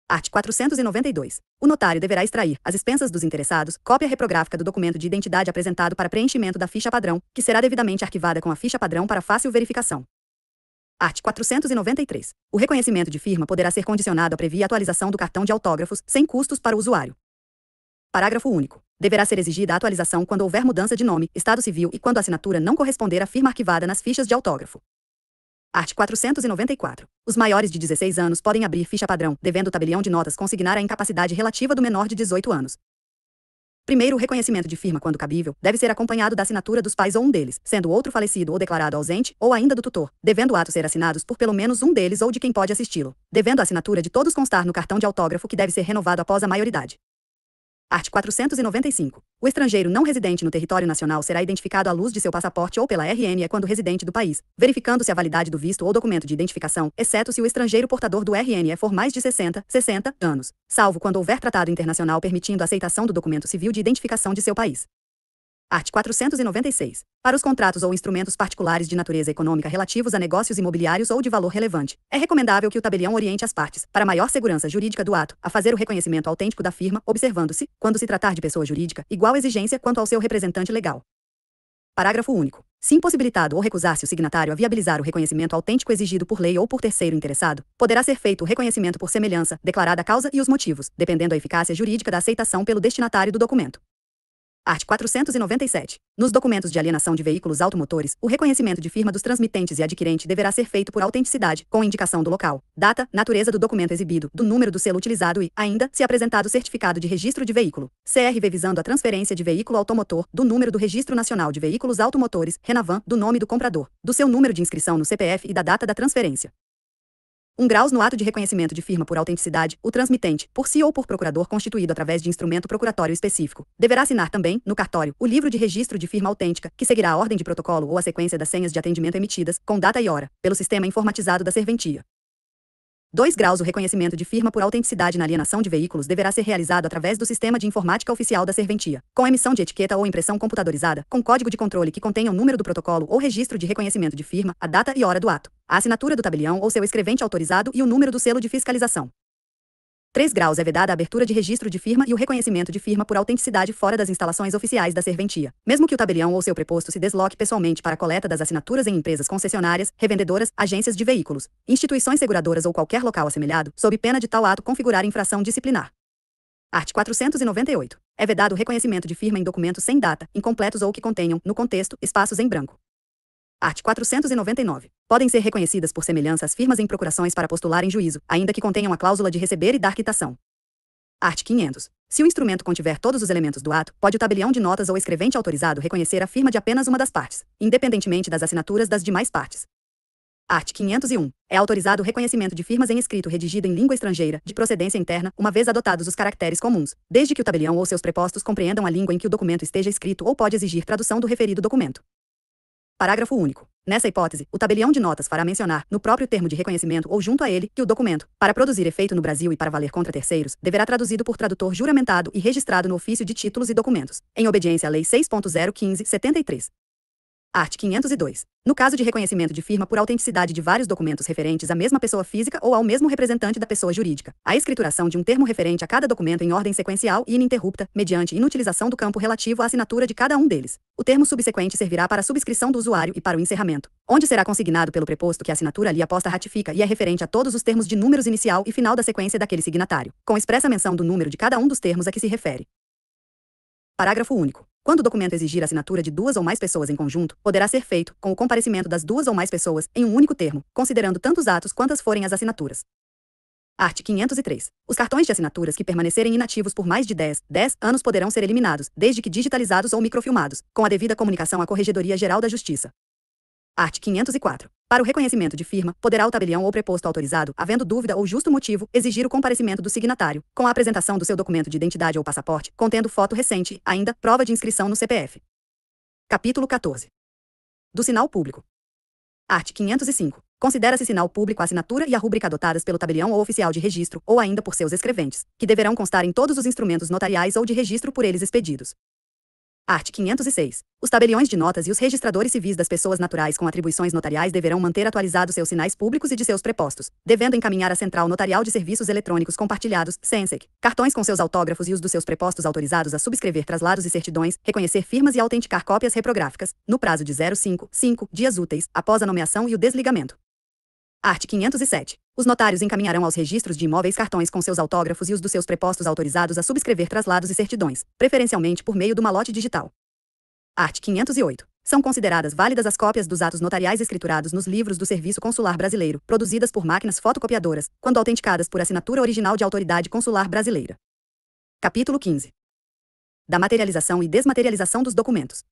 Art. 492. O notário deverá extrair, às expensas dos interessados, cópia reprográfica do documento de identidade apresentado para preenchimento da ficha padrão, que será devidamente arquivada com a ficha padrão para fácil verificação. Art. 493. O reconhecimento de firma poderá ser condicionado à previa atualização do cartão de autógrafos, sem custos para o usuário. Parágrafo único. Deverá ser exigida a atualização quando houver mudança de nome, estado civil e quando a assinatura não corresponder à firma arquivada nas fichas de autógrafo. Art. 494. Os maiores de 16 anos podem abrir ficha padrão, devendo o tabelião de notas consignar a incapacidade relativa do menor de 18 anos. Primeiro, o reconhecimento de firma, quando cabível, deve ser acompanhado da assinatura dos pais ou um deles, sendo o outro falecido ou declarado ausente, ou ainda do tutor, devendo o ato ser assinados por pelo menos um deles ou de quem pode assisti-lo, devendo a assinatura de todos constar no cartão de autógrafo que deve ser renovado após a maioridade. Art. 495. O estrangeiro não residente no território nacional será identificado à luz de seu passaporte ou pela RNE quando residente do país, verificando-se a validade do visto ou documento de identificação, exceto se o estrangeiro portador do RNE for mais de 60 anos, salvo quando houver tratado internacional permitindo a aceitação do documento civil de identificação de seu país. Art. 496. Para os contratos ou instrumentos particulares de natureza econômica relativos a negócios imobiliários ou de valor relevante, é recomendável que o tabelião oriente as partes, para maior segurança jurídica do ato, a fazer o reconhecimento autêntico da firma, observando-se, quando se tratar de pessoa jurídica, igual exigência quanto ao seu representante legal. Parágrafo único. Se impossibilitado ou recusar-se o signatário a viabilizar o reconhecimento autêntico exigido por lei ou por terceiro interessado, poderá ser feito o reconhecimento por semelhança, declarada a causa e os motivos, dependendo da eficácia jurídica da aceitação pelo destinatário do documento. Art. 497. Nos documentos de alienação de veículos automotores, o reconhecimento de firma dos transmitentes e adquirente deverá ser feito por autenticidade, com indicação do local, data, natureza do documento exibido, do número do selo utilizado e, ainda, se apresentado certificado de registro de veículo, CRV visando a transferência de veículo automotor, do número do Registro Nacional de Veículos Automotores, RENAVAN, do nome do comprador, do seu número de inscrição no CPF e da data da transferência. 1 graus no ato de reconhecimento de firma por autenticidade, o transmitente, por si ou por procurador constituído através de instrumento procuratório específico, deverá assinar também, no cartório, o livro de registro de firma autêntica, que seguirá a ordem de protocolo ou a sequência das senhas de atendimento emitidas, com data e hora, pelo sistema informatizado da serventia. 2 graus. O reconhecimento de firma por autenticidade na alienação de veículos deverá ser realizado através do sistema de informática oficial da serventia, com emissão de etiqueta ou impressão computadorizada, com código de controle que contenha o número do protocolo ou registro de reconhecimento de firma, a data e hora do ato, a assinatura do tabelião ou seu escrevente autorizado e o número do selo de fiscalização. 3 graus. É vedada a abertura de registro de firma e o reconhecimento de firma por autenticidade fora das instalações oficiais da serventia, mesmo que o tabelião ou seu preposto se desloque pessoalmente para a coleta das assinaturas em empresas concessionárias, revendedoras, agências de veículos, instituições seguradoras ou qualquer local assemelhado, sob pena de tal ato configurar infração disciplinar. Art. 498. É vedado o reconhecimento de firma em documentos sem data, incompletos ou que contenham, no contexto, espaços em branco. Art. 499. Podem ser reconhecidas por semelhança as firmas em procurações para postular em juízo, ainda que contenham a cláusula de receber e dar quitação. Art. 500. Se o instrumento contiver todos os elementos do ato, pode o tabelião de notas ou escrevente autorizado reconhecer a firma de apenas uma das partes, independentemente das assinaturas das demais partes. Art. 501. É autorizado o reconhecimento de firmas em escrito redigido em língua estrangeira, de procedência interna, uma vez adotados os caracteres comuns, desde que o tabelião ou seus prepostos compreendam a língua em que o documento esteja escrito ou pode exigir tradução do referido documento. Parágrafo único. Nessa hipótese, o tabelião de notas fará mencionar, no próprio termo de reconhecimento ou junto a ele, que o documento, para produzir efeito no Brasil e para valer contra terceiros, deverá traduzido por tradutor juramentado e registrado no ofício de títulos e documentos, em obediência à Lei 6.015/73. Art. 502. No caso de reconhecimento de firma por autenticidade de vários documentos referentes à mesma pessoa física ou ao mesmo representante da pessoa jurídica, a escrituração de um termo referente a cada documento em ordem sequencial e ininterrupta, mediante inutilização do campo relativo à assinatura de cada um deles. O termo subsequente servirá para a subscrição do usuário e para o encerramento, onde será consignado pelo preposto que a assinatura ali aposta ratifica e é referente a todos os termos de números inicial e final da sequência daquele signatário, com expressa menção do número de cada um dos termos a que se refere. Parágrafo único. Quando o documento exigir a assinatura de 2 ou mais pessoas em conjunto, poderá ser feito, com o comparecimento das 2 ou mais pessoas, em um único termo, considerando tanto os atos quantas forem as assinaturas. Art. 503. Os cartões de assinaturas que permanecerem inativos por mais de 10 anos poderão ser eliminados, desde que digitalizados ou microfilmados, com a devida comunicação à Corregedoria Geral da Justiça. Art. 504. Para o reconhecimento de firma, poderá o tabelião ou preposto autorizado, havendo dúvida ou justo motivo, exigir o comparecimento do signatário, com a apresentação do seu documento de identidade ou passaporte, contendo foto recente, ainda, prova de inscrição no CPF. Capítulo 14. Do sinal público. Art. 505. Considera-se sinal público a assinatura e a rúbrica adotadas pelo tabelião ou oficial de registro, ou ainda por seus escreventes, que deverão constar em todos os instrumentos notariais ou de registro por eles expedidos. Art. 506. Os tabeliões de notas e os registradores civis das pessoas naturais com atribuições notariais deverão manter atualizados seus sinais públicos e de seus prepostos, devendo encaminhar à Central Notarial de Serviços Eletrônicos Compartilhados, CENSEC, cartões com seus autógrafos e os dos seus prepostos autorizados a subscrever traslados e certidões, reconhecer firmas e autenticar cópias reprográficas, no prazo de 5 dias úteis, após a nomeação e o desligamento. Art. 507. Os notários encaminharão aos registros de imóveis cartões com seus autógrafos e os dos seus prepostos autorizados a subscrever traslados e certidões, preferencialmente por meio do malote digital. Art. 508. São consideradas válidas as cópias dos atos notariais escriturados nos livros do Serviço Consular Brasileiro, produzidas por máquinas fotocopiadoras, quando autenticadas por assinatura original de autoridade consular brasileira. Capítulo 15. Da materialização e desmaterialização dos documentos.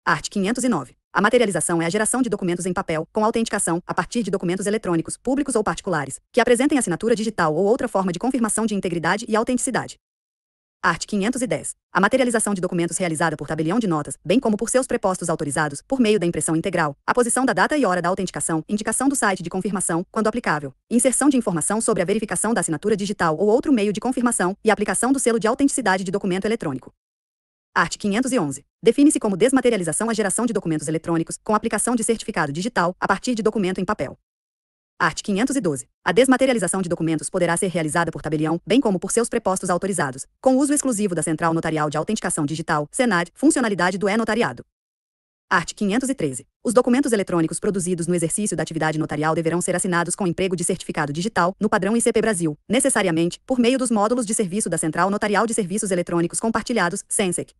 Art. 509. A materialização é a geração de documentos em papel, com autenticação, a partir de documentos eletrônicos, públicos ou particulares, que apresentem assinatura digital ou outra forma de confirmação de integridade e autenticidade. Art. 510. A materialização de documentos realizada por tabelião de notas, bem como por seus prepostos autorizados, por meio da impressão integral, a posição da data e hora da autenticação, indicação do site de confirmação, quando aplicável, inserção de informação sobre a verificação da assinatura digital ou outro meio de confirmação, e aplicação do selo de autenticidade de documento eletrônico. Art. 511. Define-se como desmaterialização a geração de documentos eletrônicos, com aplicação de certificado digital, a partir de documento em papel. Art. 512. A desmaterialização de documentos poderá ser realizada por tabelião, bem como por seus prepostos autorizados, com uso exclusivo da Central Notarial de Autenticação Digital, CENAD, funcionalidade do e-notariado. Art. 513. Os documentos eletrônicos produzidos no exercício da atividade notarial deverão ser assinados com emprego de certificado digital, no padrão ICP Brasil, necessariamente, por meio dos módulos de serviço da Central Notarial de Serviços Eletrônicos Compartilhados, CENSEC.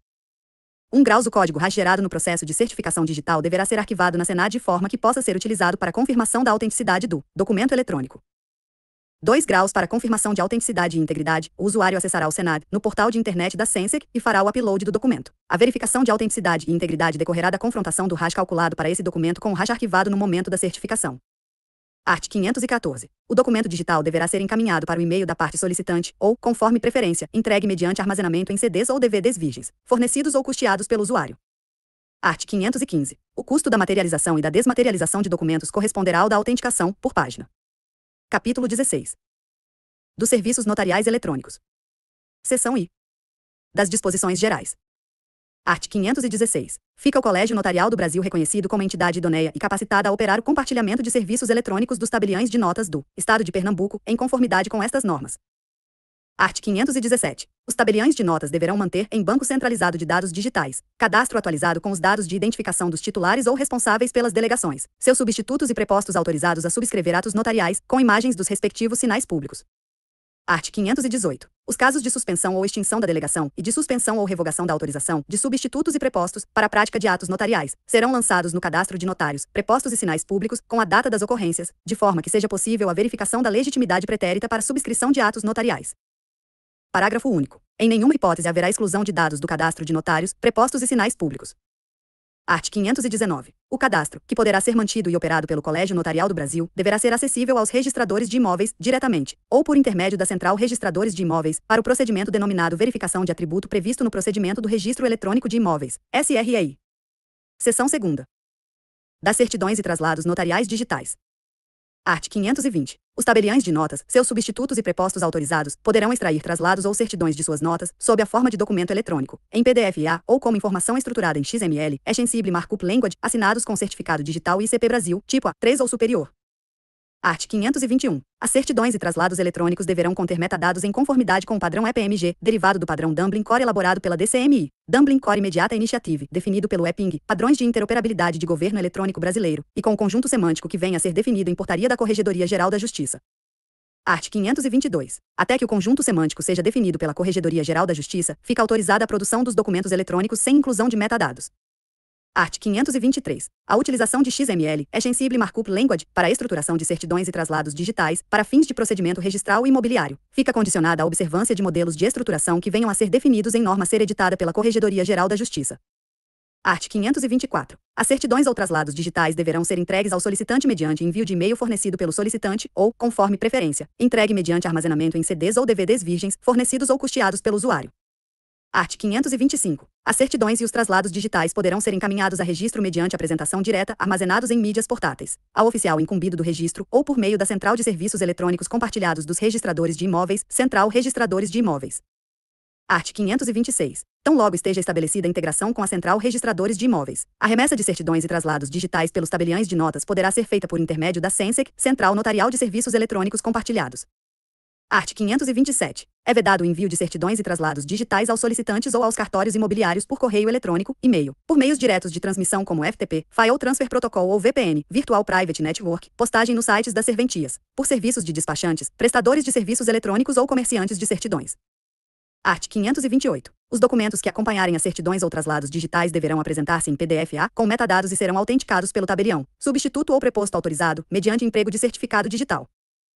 1 graus. O código RAS gerado no processo de certificação digital deverá ser arquivado na CENAD de forma que possa ser utilizado para confirmação da autenticidade do documento eletrônico. 2 graus. Para confirmação de autenticidade e integridade, o usuário acessará o CENAD, no portal de internet da CENSEC, e fará o upload do documento. A verificação de autenticidade e integridade decorrerá da confrontação do RAS calculado para esse documento com o RAS arquivado no momento da certificação. Art. 514. O documento digital deverá ser encaminhado para o e-mail da parte solicitante ou, conforme preferência, entregue mediante armazenamento em CDs ou DVDs virgens, fornecidos ou custeados pelo usuário. Art. 515. O custo da materialização e da desmaterialização de documentos corresponderá ao da autenticação, por página. Capítulo 16. Dos serviços notariais eletrônicos. Seção I. Das disposições gerais. Art. 516. Fica o Colégio Notarial do Brasil reconhecido como entidade idônea e capacitada a operar o compartilhamento de serviços eletrônicos dos tabeliões de notas do Estado de Pernambuco, em conformidade com estas normas. Art. 517. Os tabeliões de notas deverão manter, em banco centralizado de dados digitais, cadastro atualizado com os dados de identificação dos titulares ou responsáveis pelas delegações, seus substitutos e prepostos autorizados a subscrever atos notariais, com imagens dos respectivos sinais públicos. Art. 518. Os casos de suspensão ou extinção da delegação e de suspensão ou revogação da autorização de substitutos e prepostos para a prática de atos notariais serão lançados no cadastro de notários, prepostos e sinais públicos com a data das ocorrências, de forma que seja possível a verificação da legitimidade pretérita para subscrição de atos notariais. Parágrafo único. Em nenhuma hipótese haverá exclusão de dados do cadastro de notários, prepostos e sinais públicos. Art. 519. O cadastro, que poderá ser mantido e operado pelo Colégio Notarial do Brasil, deverá ser acessível aos registradores de imóveis, diretamente, ou por intermédio da Central Registradores de Imóveis, para o procedimento denominado verificação de atributo previsto no procedimento do Registro Eletrônico de Imóveis, SREI. Seção 2ª. Das certidões e traslados notariais digitais. Art. 520. Os tabeliões de notas, seus substitutos e prepostos autorizados, poderão extrair traslados ou certidões de suas notas, sob a forma de documento eletrônico, em PDF-A ou como informação estruturada em XML, Extensible Markup Language, assinados com certificado digital ICP Brasil, tipo A3 ou superior. Art. 521. As certidões e traslados eletrônicos deverão conter metadados em conformidade com o padrão EPMG, derivado do padrão Dublin Core elaborado pela DCMI, Dublin Core Immediate Initiative, definido pelo EPING, Padrões de Interoperabilidade de Governo Eletrônico Brasileiro, e com o conjunto semântico que venha a ser definido em portaria da Corregedoria Geral da Justiça. Art. 522. Até que o conjunto semântico seja definido pela Corregedoria Geral da Justiça, fica autorizada a produção dos documentos eletrônicos sem inclusão de metadados. Art. 523. A utilização de XML, Extensible Markup Language, para a estruturação de certidões e traslados digitais, para fins de procedimento registral e imobiliário, fica condicionada à observância de modelos de estruturação que venham a ser definidos em norma a ser editada pela Corregedoria Geral da Justiça. Art. 524. As certidões ou traslados digitais deverão ser entregues ao solicitante mediante envio de e-mail fornecido pelo solicitante ou, conforme preferência, entregue mediante armazenamento em CDs ou DVDs virgens, fornecidos ou custeados pelo usuário. Art. 525. As certidões e os traslados digitais poderão ser encaminhados a registro mediante apresentação direta, armazenados em mídias portáteis, ao oficial incumbido do registro ou por meio da Central de Serviços Eletrônicos Compartilhados dos Registradores de Imóveis, Central Registradores de Imóveis. Art. 526. Tão logo esteja estabelecida a integração com a Central Registradores de Imóveis, a remessa de certidões e traslados digitais pelos tabeliões de notas poderá ser feita por intermédio da CENSEC, Central Notarial de Serviços Eletrônicos Compartilhados. Art. 527. É vedado o envio de certidões e traslados digitais aos solicitantes ou aos cartórios imobiliários por correio eletrônico, e-mail, por meios diretos de transmissão como FTP, File Transfer Protocol ou VPN, Virtual Private Network, postagem nos sites das serventias, por serviços de despachantes, prestadores de serviços eletrônicos ou comerciantes de certidões. Art. 528. Os documentos que acompanharem as certidões ou traslados digitais deverão apresentar-se em PDF-A, com metadados e serão autenticados pelo tabelião, substituto ou preposto autorizado, mediante emprego de certificado digital.